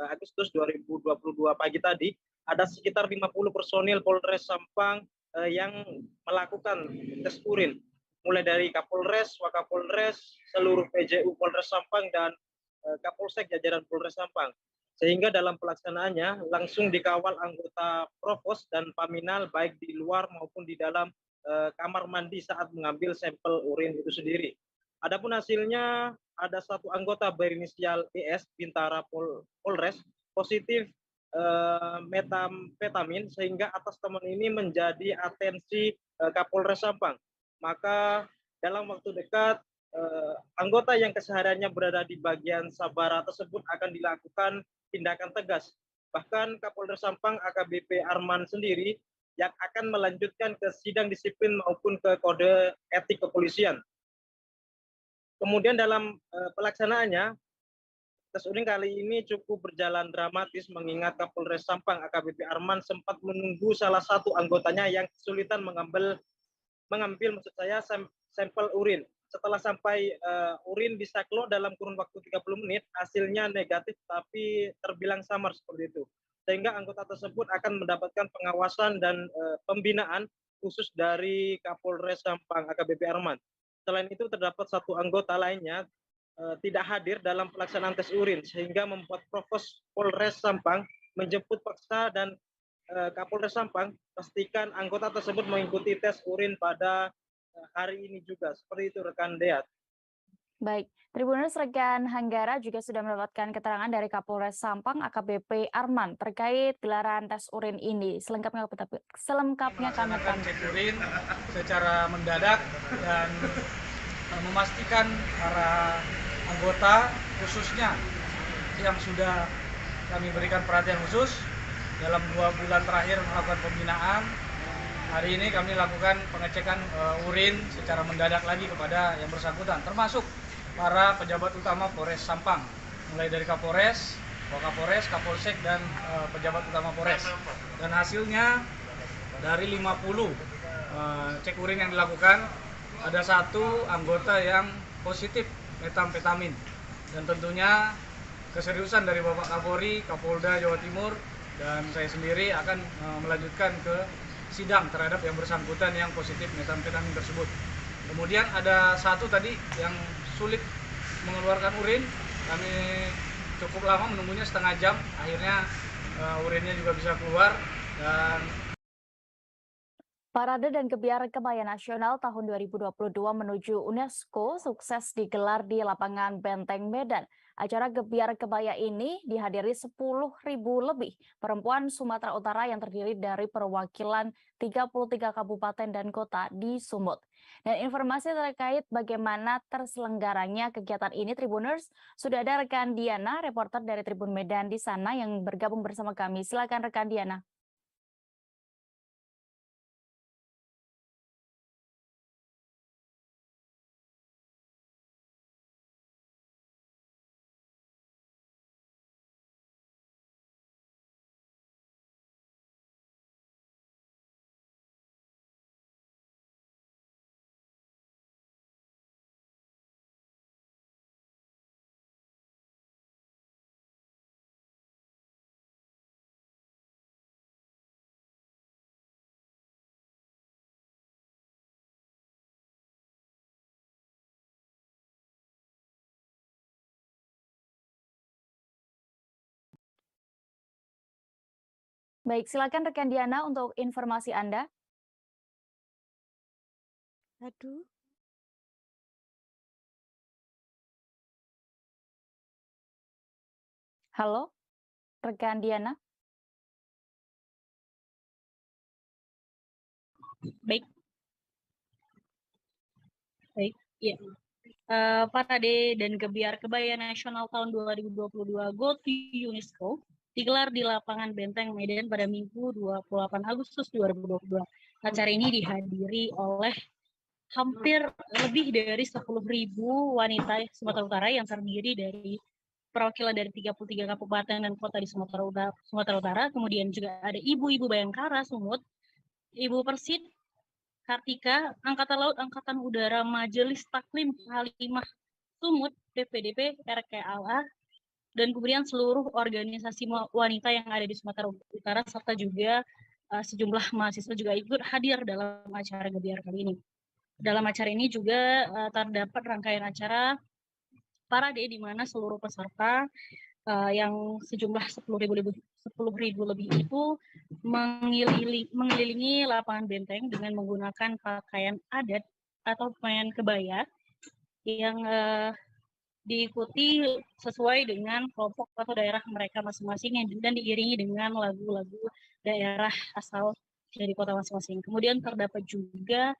Agustus 2022 pagi tadi, ada sekitar 50 personil Polres Sampang yang melakukan tes urin, mulai dari Kapolres, Wakapolres, seluruh PJU Polres Sampang, dan Kapolsek jajaran Polres Sampang. Sehingga dalam pelaksanaannya langsung dikawal anggota Provos dan Paminal baik di luar maupun di dalam kamar mandi saat mengambil sampel urin itu sendiri. Adapun hasilnya ada satu anggota berinisial ES Bintara Polres positif metamfetamin, sehingga atas teman ini menjadi atensi Kapolres Sampang. Maka dalam waktu dekat anggota yang kesehariannya berada di bagian Sabara tersebut akan dilakukan tindakan tegas. Bahkan Kapolres Sampang AKBP Arman sendiri yang akan melanjutkan ke sidang disiplin maupun ke kode etik kepolisian. Kemudian dalam pelaksanaannya, tes urin kali ini cukup berjalan dramatis mengingat Kapolres Sampang AKBP Arman sempat menunggu salah satu anggotanya yang kesulitan mengambil maksud saya sampel urin. Setelah sampai urin di saklo dalam kurun waktu 30 menit, hasilnya negatif tapi terbilang samar seperti itu. Sehingga anggota tersebut akan mendapatkan pengawasan dan pembinaan khusus dari Kapolres Sampang AKBP Arman. Selain itu terdapat satu anggota lainnya tidak hadir dalam pelaksanaan tes urin, sehingga membuat Provos Polres Sampang menjemput paksa dan Kapolres Sampang pastikan anggota tersebut mengikuti tes urin pada hari ini juga. Seperti itu rekan Deat. Baik, Tribuners, rekan Hanggara juga sudah mendapatkan keterangan dari Kapolres Sampang AKBP Arman terkait gelaran tes urin ini. Selengkapnya kami akan cek urin secara mendadak dan memastikan para anggota khususnya yang sudah kami berikan perhatian khusus dalam 2 bulan terakhir melakukan pembinaan. Hari ini kami lakukan pengecekan urin secara mendadak lagi kepada yang bersangkutan, termasuk para pejabat utama Polres Sampang, mulai dari Kapolres, Wakapolres, Kapolsek, dan pejabat utama Polres. Dan hasilnya dari 50 cek urin yang dilakukan, ada 1 anggota yang positif metamfetamin. Dan tentunya keseriusan dari Bapak Kapolri, Kapolda Jawa Timur, dan saya sendiri akan melanjutkan ke sidang terhadap yang bersangkutan yang positif metamfetamin tersebut. Kemudian ada 1 tadi yang sulit mengeluarkan urin, kami cukup lama menunggunya setengah jam, akhirnya urinnya juga bisa keluar. Dan Parade dan Gebiar Kebaya Nasional tahun 2022 menuju UNESCO sukses digelar di lapangan Benteng Medan. Acara Gebiar Kebaya ini dihadiri 10.000 lebih perempuan Sumatera Utara yang terdiri dari perwakilan 33 kabupaten dan kota di Sumut. Dan informasi terkait bagaimana terselenggaranya kegiatan ini, Tribuners, sudah ada rekan Diana, reporter dari Tribun Medan di sana yang bergabung bersama kami. Silakan rekan Diana. Baik, silakan rekan Diana untuk informasi Anda. Aduh. Halo, rekan Diana. Baik. Ya. Parade dan Gebiar Kebaya Nasional tahun 2022 Go to UNESCO digelar di lapangan Benteng Medan pada Minggu 28 Agustus 2022. Acara ini dihadiri oleh hampir lebih dari 10.000 wanita Sumatera Utara yang terdiri dari perwakilan dari 33 kabupaten dan kota di Sumatera Utara. Kemudian juga ada ibu-ibu Bayangkara, Sumut, Ibu Persit, Kartika, Angkatan Laut, Angkatan Udara, Majelis Taklim Halimah Sumut, PPDP, RKLA, dan kemudian seluruh organisasi wanita yang ada di Sumatera Utara, serta juga sejumlah mahasiswa juga ikut hadir dalam acara Gebiar kali ini. Dalam acara ini juga terdapat rangkaian acara parade di mana seluruh peserta yang sejumlah 10.000 lebih itu mengelilingi lapangan benteng dengan menggunakan pakaian adat atau pakaian kebaya yang diikuti sesuai dengan kelompok atau daerah mereka masing-masing dan diiringi dengan lagu-lagu daerah asal dari kota masing-masing. Kemudian terdapat juga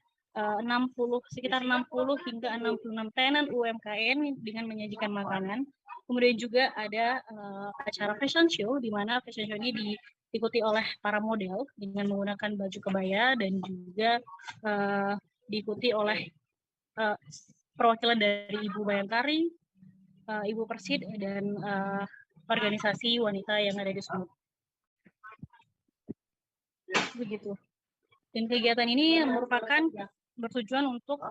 sekitar 60 hingga 66 tenan UMKM dengan menyajikan makanan. Kemudian juga ada acara fashion show, di mana fashion show ini diikuti oleh para model dengan menggunakan baju kebaya dan juga diikuti oleh perwakilan dari Ibu Bayangkari, Ibu Persid, dan organisasi wanita yang ada di Sumut. Begitu. Dan kegiatan ini merupakan bertujuan untuk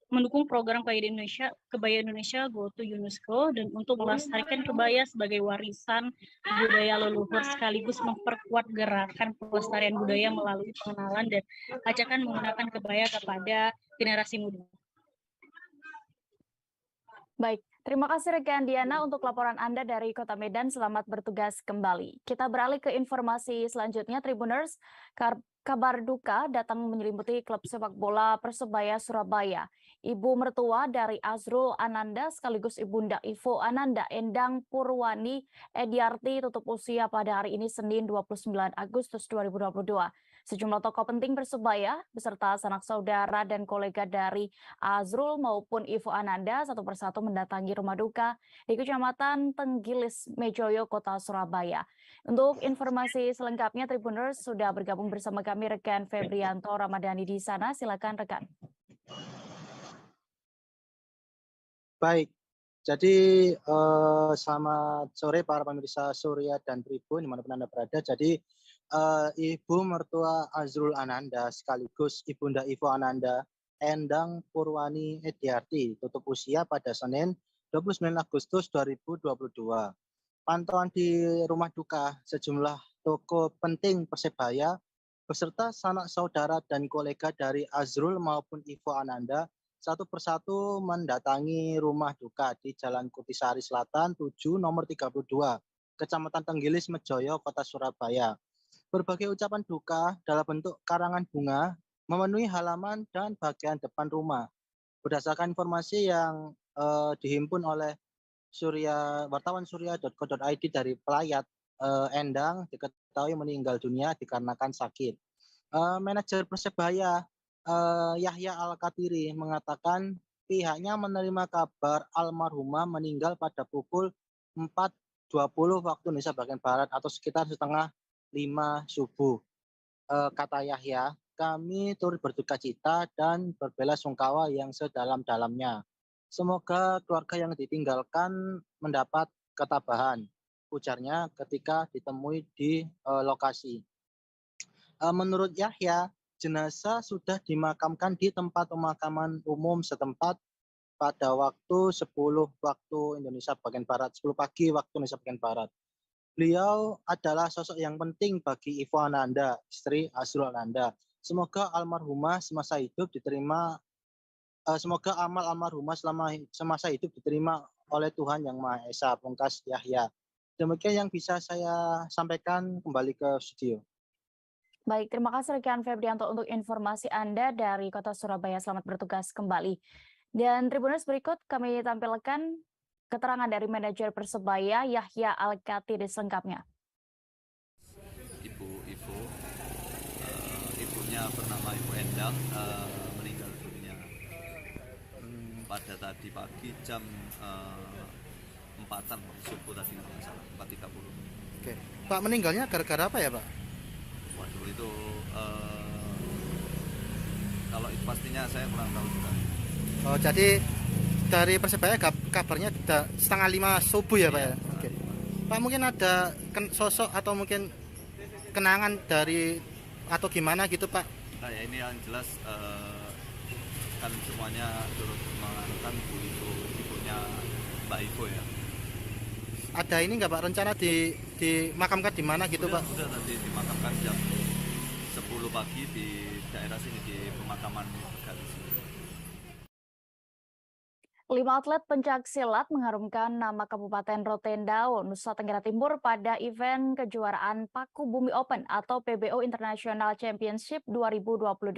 mendukung program Kebaya Indonesia Go to UNESCO dan untuk melestarikan kebaya sebagai warisan budaya leluhur sekaligus memperkuat gerakan pelestarian budaya melalui pengenalan dan ajakan menggunakan kebaya kepada generasi muda. Baik, terima kasih rekan Diana untuk laporan Anda dari Kota Medan. Selamat bertugas kembali. Kita beralih ke informasi selanjutnya, Tribuners. Kabar duka datang menyelimuti klub sepak bola Persebaya Surabaya. Ibu mertua dari Azrul Ananda sekaligus Ibunda Ivo Ananda, Endang Purwani Ediarti, tutup usia pada hari ini Senin 29 Agustus 2022. Sejumlah tokoh penting Persebaya beserta sanak saudara dan kolega dari Azrul maupun Ivo Ananda satu persatu mendatangi rumah duka di Kecamatan Tenggilis, Mejoyo, Kota Surabaya. Untuk informasi selengkapnya, Tribuners sudah bergabung bersama kami rekan Febrianto Ramadhani di sana. Silakan rekan. Baik, jadi selamat sore para pemirsa Surya dan Tribun dimanapun Anda berada. Jadi Ibu mertua Azrul Ananda sekaligus Ibunda Ivo Ananda, Endang Purwani Ediarti, tutup usia pada Senin 29 Agustus 2022. Pantauan di rumah duka sejumlah tokoh penting Persebaya beserta sanak saudara dan kolega dari Azrul maupun Ivo Ananda satu persatu mendatangi rumah duka di Jalan Kutisari Selatan 7 nomor 32, Kecamatan Tenggilis, Mejoyo, Kota Surabaya. Berbagai ucapan duka dalam bentuk karangan bunga memenuhi halaman dan bagian depan rumah. Berdasarkan informasi yang dihimpun oleh wartawan surya.co.id dari pelayat, Endang diketahui meninggal dunia dikarenakan sakit. Manajer Persebaya Yahya Al-Katiri mengatakan pihaknya menerima kabar almarhumah meninggal pada pukul 4.20 waktu Indonesia bagian Barat atau sekitar setengah 5 subuh. Kata Yahya, kami turut berduka cita dan berbelasungkawa yang sedalam-dalamnya. Semoga keluarga yang ditinggalkan mendapat ketabahan, ujarnya ketika ditemui di lokasi. Menurut Yahya, jenazah sudah dimakamkan di tempat pemakaman umum setempat pada waktu 10 waktu Indonesia bagian Barat, 10 pagi waktu Indonesia bagian Barat. Beliau adalah sosok yang penting bagi Ivo Ananda, istri Azrul Ananda. Semoga almarhumah semasa hidup diterima, semoga amal almarhumah semasa hidup diterima oleh Tuhan Yang Maha Esa, pungkas Yahya. Demikian yang bisa saya sampaikan, kembali ke studio. Baik, terima kasih rekan Febrianto untuk informasi Anda dari Kota Surabaya. Selamat bertugas kembali. Dan Tribuners, berikut kami tampilkan keterangan dari manajer Persebaya Yahya Al-Katiri selengkapnya. Ibu Ivo, ibunya bernama Ibu Endang, meninggal dunia pada tadi pagi jam 4-an subuh tadi, kalau nggak salah, 4.30. Oke, Pak, meninggalnya gara-gara apa ya, Pak? Waduh, itu kalau itu pastinya saya kurang tahu juga. Oh, jadi dari Persebaya kabarnya 4:30 subuh ya, Pak ya? Oke. Pak, mungkin ada sosok atau mungkin kenangan dari atau gimana gitu, Pak? Nah, ya ini yang jelas kan semuanya turut menganukan Bu Ivo, ibunya Mbak Ivo ya. Ada ini nggak, Pak, rencana dimakamkan di mana gitu, Pak? Sudah tadi dimakamkan jam 10 pagi di daerah sini, di pemakaman Galis. 5 atlet pencaksilat mengharumkan nama Kabupaten Rotendao, Nusa Tenggara Timur pada event kejuaraan Paku Bumi Open atau PBO International Championship 2022.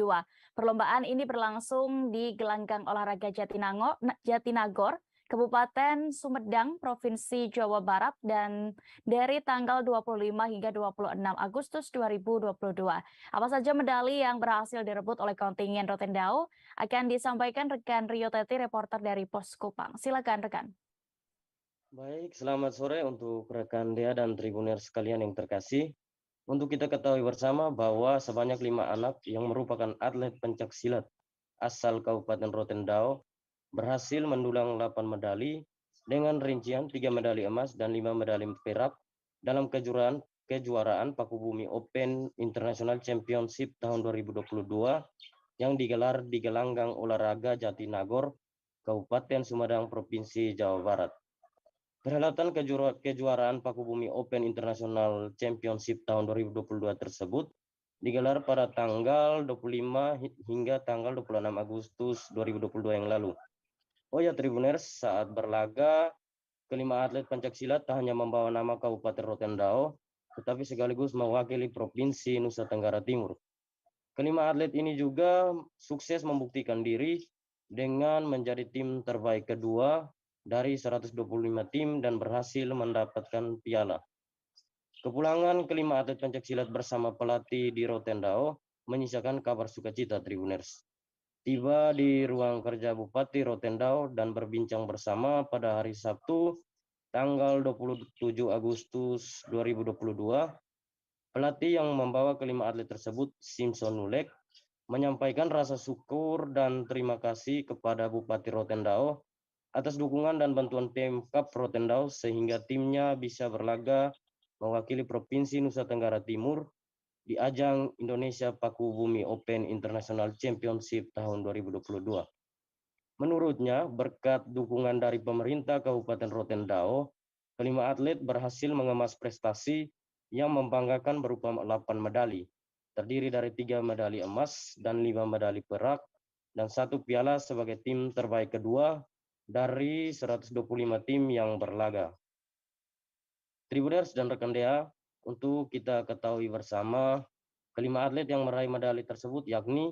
Perlombaan ini berlangsung di Gelanggang Olahraga Jatinagor, Kabupaten Sumedang, Provinsi Jawa Barat dan dari tanggal 25 hingga 26 Agustus 2022. Apa saja medali yang berhasil direbut oleh kontingen Rotendao akan disampaikan rekan Rio Teti, reporter dari Pos Kupang. Silakan rekan. Baik, selamat sore untuk rekan Dea dan Tribuner sekalian yang terkasih. Untuk kita ketahui bersama bahwa sebanyak 5 anak yang merupakan atlet pencaksilat asal Kabupaten Rotendao berhasil mendulang 8 medali dengan rincian 3 medali emas dan 5 medali perak dalam kejuaraan Paku Bumi Open International Championship tahun 2022 yang digelar di Gelanggang Olahraga Jatinagor, Kabupaten Sumedang, Provinsi Jawa Barat. Perhelatan kejuaraan Paku Bumi Open International Championship tahun 2022 tersebut digelar pada tanggal 25 hingga tanggal 26 Agustus 2022 yang lalu. Oh ya Tribuners, saat berlaga, kelima atlet pencaksilat tak hanya membawa nama Kabupaten Rotendao, tetapi sekaligus mewakili Provinsi Nusa Tenggara Timur. Kelima atlet ini juga sukses membuktikan diri dengan menjadi tim terbaik kedua dari 125 tim dan berhasil mendapatkan piala. Kepulangan kelima atlet pencaksilat bersama pelatih di Rotendao menyisakan kabar sukacita Tribuners. Tiba di ruang kerja Bupati Rotendao dan berbincang bersama pada hari Sabtu, tanggal 27 Agustus 2022, pelatih yang membawa kelima atlet tersebut, Simpson Nulek, menyampaikan rasa syukur dan terima kasih kepada Bupati Rotendao atas dukungan dan bantuan Pemkab Rotendao sehingga timnya bisa berlaga mewakili Provinsi Nusa Tenggara Timur di ajang Indonesia Paku Bumi Open International Championship tahun 2022. Menurutnya, berkat dukungan dari pemerintah Kabupaten Rotendao, kelima atlet berhasil mengemas prestasi yang membanggakan berupa 8 medali, terdiri dari 3 medali emas dan 5 medali perak, dan 1 piala sebagai tim terbaik kedua dari 125 tim yang berlaga. Tribuners dan rekan Dea, untuk kita ketahui bersama, kelima atlet yang meraih medali tersebut yakni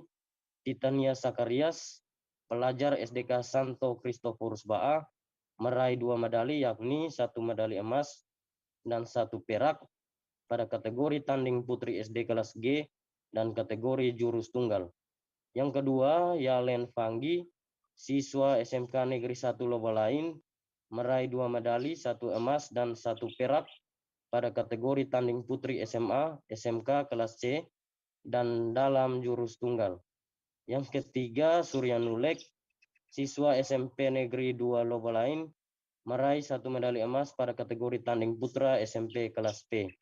Titania Sakarias, pelajar SDK Santo Kristoforus Baa, meraih 2 medali yakni 1 medali emas dan 1 perak pada kategori tanding putri SD kelas G dan kategori jurus tunggal. Yang kedua, Yalen Fanggi, siswa SMK Negeri 1 Lobolain, meraih 2 medali, 1 emas dan 1 perak pada kategori tanding putri SMA, SMK kelas C, dan dalam jurus tunggal. Yang ketiga, Surya Nulek, siswa SMP Negeri 2 Lobolain, meraih 1 medali emas pada kategori tanding putra SMP kelas P.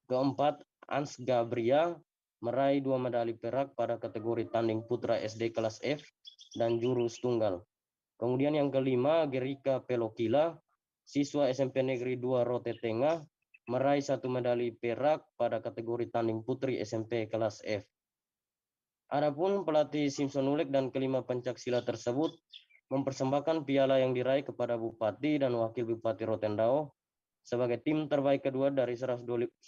Keempat, Ans Gabria, meraih 2 medali perak pada kategori tanding putra SD kelas F dan jurus tunggal. Kemudian yang kelima, Gerika Pelokila, siswa SMP Negeri 2 Rote Tengah, meraih 1 medali perak pada kategori tanding putri SMP kelas F. Adapun pelatih Simpson Nulek dan kelima pencaksilat tersebut mempersembahkan piala yang diraih kepada Bupati dan Wakil Bupati Rotendao sebagai tim terbaik kedua dari 125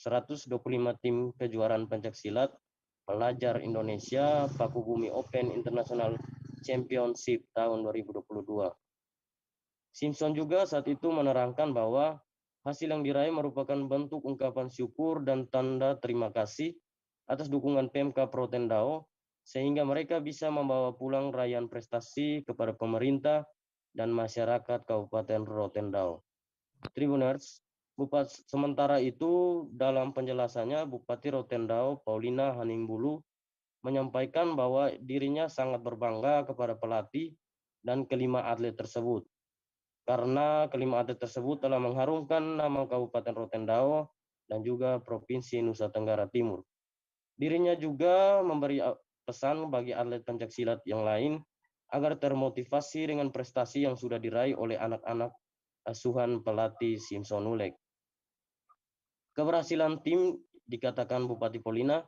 tim kejuaraan pencaksilat pelajar Indonesia Paku Bumi Open International Championship tahun 2022. Simpson juga saat itu menerangkan bahwa hasil yang diraih merupakan bentuk ungkapan syukur dan tanda terima kasih atas dukungan Pemkab Rotendao sehingga mereka bisa membawa pulang raihan prestasi kepada pemerintah dan masyarakat Kabupaten Rotendao. Tribuners, sementara itu dalam penjelasannya Bupati Rotendao Paulina Haningbulu menyampaikan bahwa dirinya sangat berbangga kepada pelatih dan kelima atlet tersebut. Karena kelima atlet tersebut telah mengharumkan nama Kabupaten Rotendao dan juga Provinsi Nusa Tenggara Timur. Dirinya juga memberi pesan bagi atlet pencaksilat yang lain agar termotivasi dengan prestasi yang sudah diraih oleh anak-anak asuhan pelatih Simpson Nulek. Keberhasilan tim, dikatakan Bupati Paulina,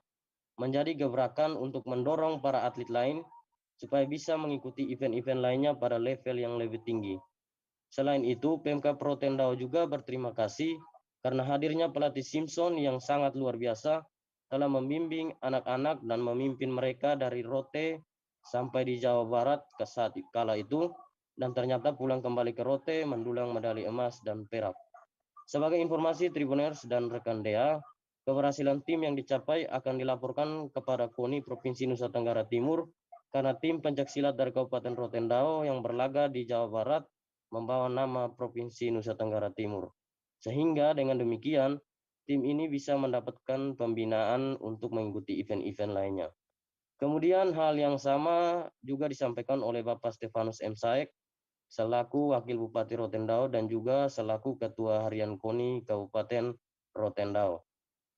menjadi gebrakan untuk mendorong para atlet lain supaya bisa mengikuti event-event lainnya pada level yang lebih tinggi. Selain itu, Pemkab Rotendao juga berterima kasih karena hadirnya pelatih Simpson yang sangat luar biasa telah membimbing anak-anak dan memimpin mereka dari Rote sampai di Jawa Barat ke saat kala itu, dan ternyata pulang kembali ke Rote mendulang medali emas dan perak. Sebagai informasi Tribuners dan rekan DEA, keberhasilan tim yang dicapai akan dilaporkan kepada KONI Provinsi Nusa Tenggara Timur karena tim pencaksilat dari Kabupaten Rotendao yang berlaga di Jawa Barat membawa nama Provinsi Nusa Tenggara Timur. Sehingga dengan demikian, tim ini bisa mendapatkan pembinaan untuk mengikuti event-event lainnya. Kemudian hal yang sama juga disampaikan oleh Bapak Stefanus M. Saek, selaku Wakil Bupati Rotendao dan juga selaku Ketua Harian KONI Kabupaten Rotendao.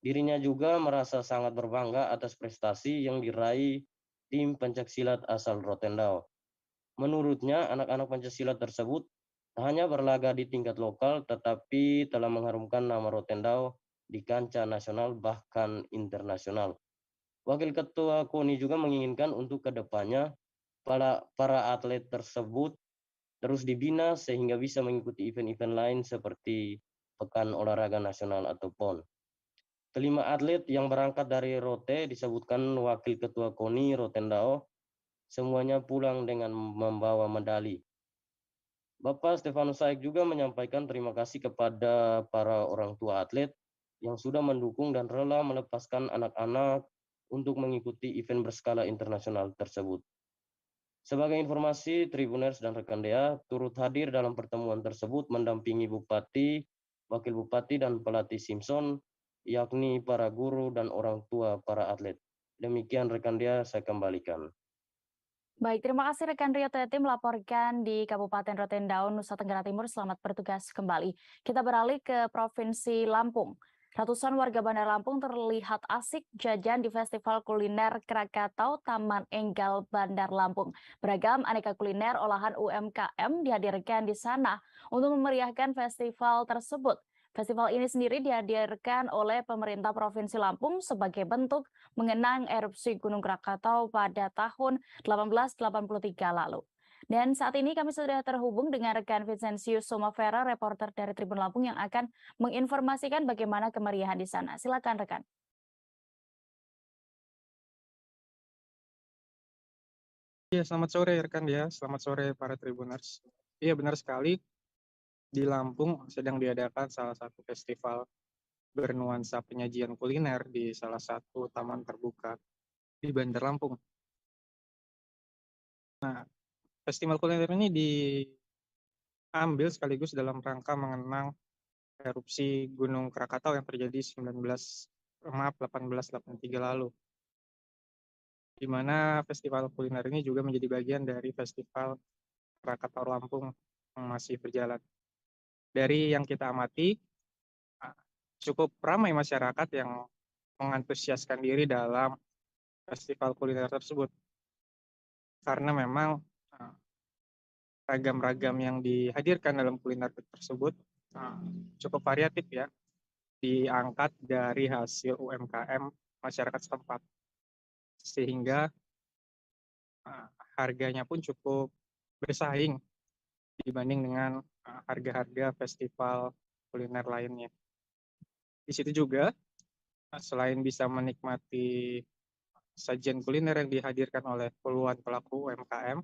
Dirinya juga merasa sangat berbangga atas prestasi yang diraih tim pencaksilat asal Rotendao. Menurutnya, anak-anak pencaksilat tersebut tak hanya berlaga di tingkat lokal, tetapi telah mengharumkan nama Rotendao di kancah nasional bahkan internasional. Wakil Ketua KONI juga menginginkan untuk kedepannya para atlet tersebut terus dibina sehingga bisa mengikuti event-event lain seperti Pekan Olahraga Nasional atau PON. Kelima atlet yang berangkat dari Rote disebutkan Wakil Ketua KONI Rotendao, semuanya pulang dengan membawa medali. Bapak Stefanus Saek juga menyampaikan terima kasih kepada para orang tua atlet yang sudah mendukung dan rela melepaskan anak-anak untuk mengikuti event berskala internasional tersebut. Sebagai informasi, Tribuners dan rekan DEA turut hadir dalam pertemuan tersebut mendampingi Bupati, Wakil Bupati, dan pelatih Simpson, yakni para guru dan orang tua para atlet. Demikian rekan DEA, saya kembalikan. Baik, terima kasih rekan Rio Teti melaporkan di Kabupaten Rotendao, Nusa Tenggara Timur. Selamat bertugas kembali. Kita beralih ke Provinsi Lampung. Ratusan warga Bandar Lampung terlihat asik jajan di Festival Kuliner Krakatau Taman Enggal Bandar Lampung. Beragam aneka kuliner olahan UMKM dihadirkan di sana untuk memeriahkan festival tersebut. Festival ini sendiri dihadirkan oleh pemerintah Provinsi Lampung sebagai bentuk mengenang erupsi Gunung Krakatau pada tahun 1883 lalu. Dan saat ini kami sudah terhubung dengan rekan Vincenzius Somavera, reporter dari Tribun Lampung yang akan menginformasikan bagaimana kemeriahan di sana. Silakan rekan. Iya, selamat sore rekan ya. Selamat sore para Tribuners. Iya, benar sekali. Di Lampung sedang diadakan salah satu festival bernuansa penyajian kuliner di salah satu taman terbuka di Bandar Lampung. Nah, festival kuliner ini diambil sekaligus dalam rangka mengenang erupsi Gunung Krakatau yang terjadi 1883 lalu. Di mana festival kuliner ini juga menjadi bagian dari festival Krakatau Lampung yang masih berjalan. Dari yang kita amati, cukup ramai masyarakat yang mengantusiaskan diri dalam festival kuliner tersebut. Karena memang ragam-ragam yang dihadirkan dalam kuliner tersebut cukup variatif ya, diangkat dari hasil UMKM masyarakat setempat. Sehingga harganya pun cukup bersaing dibanding dengan harga-harga festival kuliner lainnya. Di situ juga, selain bisa menikmati sajian kuliner yang dihadirkan oleh puluhan pelaku UMKM,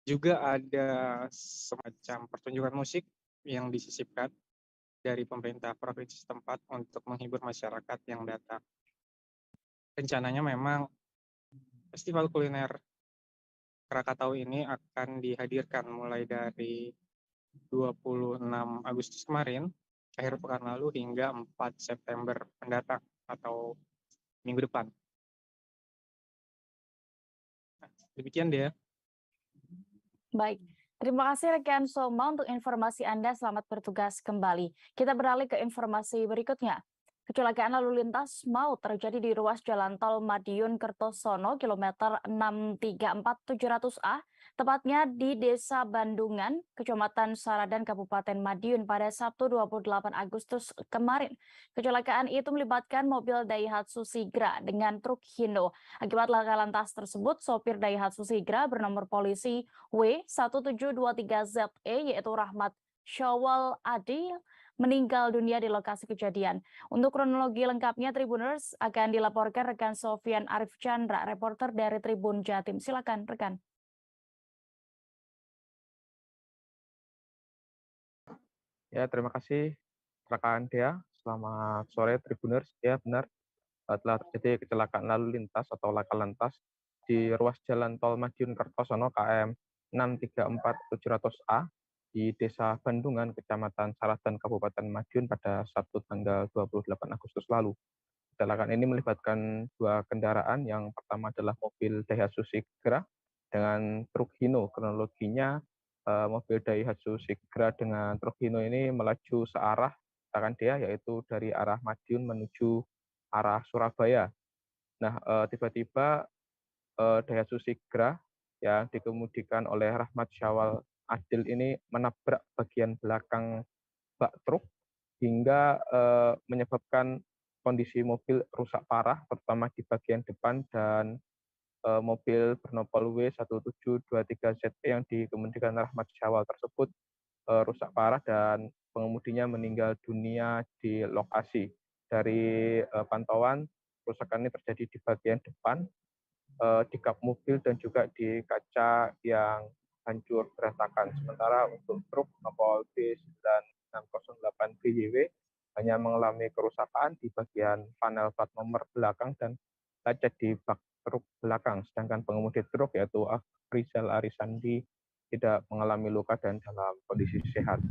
juga ada semacam pertunjukan musik yang disisipkan dari pemerintah provinsi setempat untuk menghibur masyarakat yang datang. Rencananya memang festival kuliner Krakatau ini akan dihadirkan mulai dari 26 Agustus kemarin, akhir pekan lalu, hingga 4 September mendatang atau minggu depan. Nah, demikian dia. Baik, terima kasih rekan Soma untuk informasi Anda. Selamat bertugas kembali. Kita beralih ke informasi berikutnya. Kecelakaan lalu lintas maut terjadi di ruas jalan tol Madiun Kertosono kilometer 634 700A tepatnya di Desa Bandungan, Kecamatan Saradan, Kabupaten Madiun pada Sabtu 28 Agustus kemarin. Kecelakaan itu melibatkan mobil Daihatsu Sigra dengan truk Hino. Akibat laka lantas tersebut, sopir Daihatsu Sigra bernomor polisi W1723ZE yaitu Rahmat Syawal Adi meninggal dunia di lokasi kejadian. Untuk kronologi lengkapnya, Tribuners akan dilaporkan rekan Sofian Arif Chandra, reporter dari Tribun Jatim. Silakan, rekan. Ya, terima kasih rekan Dea. Selamat sore Tribuners. Ya, benar. Telah terjadi kecelakaan lalu lintas atau laka lantas di ruas jalan tol Madiun Kertosono KM 634700A di Desa Bandungan, Kecamatan Saradan, Kabupaten Madiun pada Sabtu tanggal 28 Agustus lalu. Kecelakaan ini melibatkan dua kendaraan. Yang pertama adalah mobil Daihatsu Sigra dengan truk Hino. Kronologinya, mobil Daihatsu Sigra dengan truk Hino ini melaju searah, rekan Dea, yaitu dari arah Madiun menuju arah Surabaya. Nah, tiba-tiba Daihatsu Sigra yang dikemudikan oleh Rahmat Syawal Adil ini menabrak bagian belakang bak truk hingga menyebabkan kondisi mobil rusak parah, terutama di bagian depan, dan mobil bernopol W1723ZE yang dikemudikan Rahmat Syawal tersebut rusak parah dan pengemudinya meninggal dunia di lokasi. Dari pantauan, kerusakan ini terjadi di bagian depan, di kap mobil, dan juga di kaca yang hancur berantakan. Sementara untuk truk nopol B9608BYW hanya mengalami kerusakan di bagian panel plat nomor belakang dan kaca di bak truk belakang. Sedangkan pengemudi truk yaitu Afrizal Arisandi tidak mengalami luka dan dalam kondisi sehat.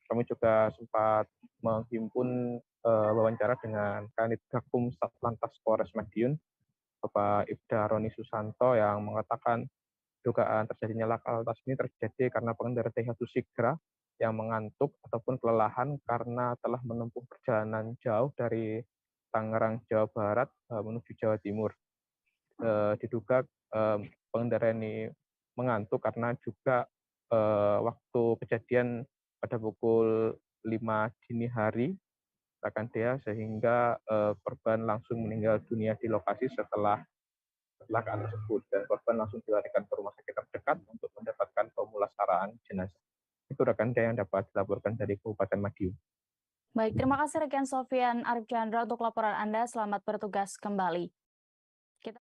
Kami juga sempat menghimpun wawancara dengan Kanit Gakum Satlantas Polres Madiun, Bapak Ibda Roni Susanto, yang mengatakan dugaan terjadinya laka lantas ini terjadi karena pengendara Daihatsu Sigra yang mengantuk ataupun kelelahan karena telah menempuh perjalanan jauh dari Tangerang, Jawa Barat menuju Jawa Timur. Diduga pengendara ini mengantuk karena juga waktu kejadian pada pukul 5 dini hari, rekan Dea, sehingga korban langsung meninggal dunia di lokasi setelah kecelakaan tersebut, dan korban langsung dilarikan ke rumah sakit terdekat untuk mendapatkan pemulasaraan jenazah. Itu rekan Dea yang dapat dilaporkan dari Kabupaten Madiun. Baik, terima kasih rekan Sofian Arif Chandra untuk laporan Anda. Selamat bertugas kembali.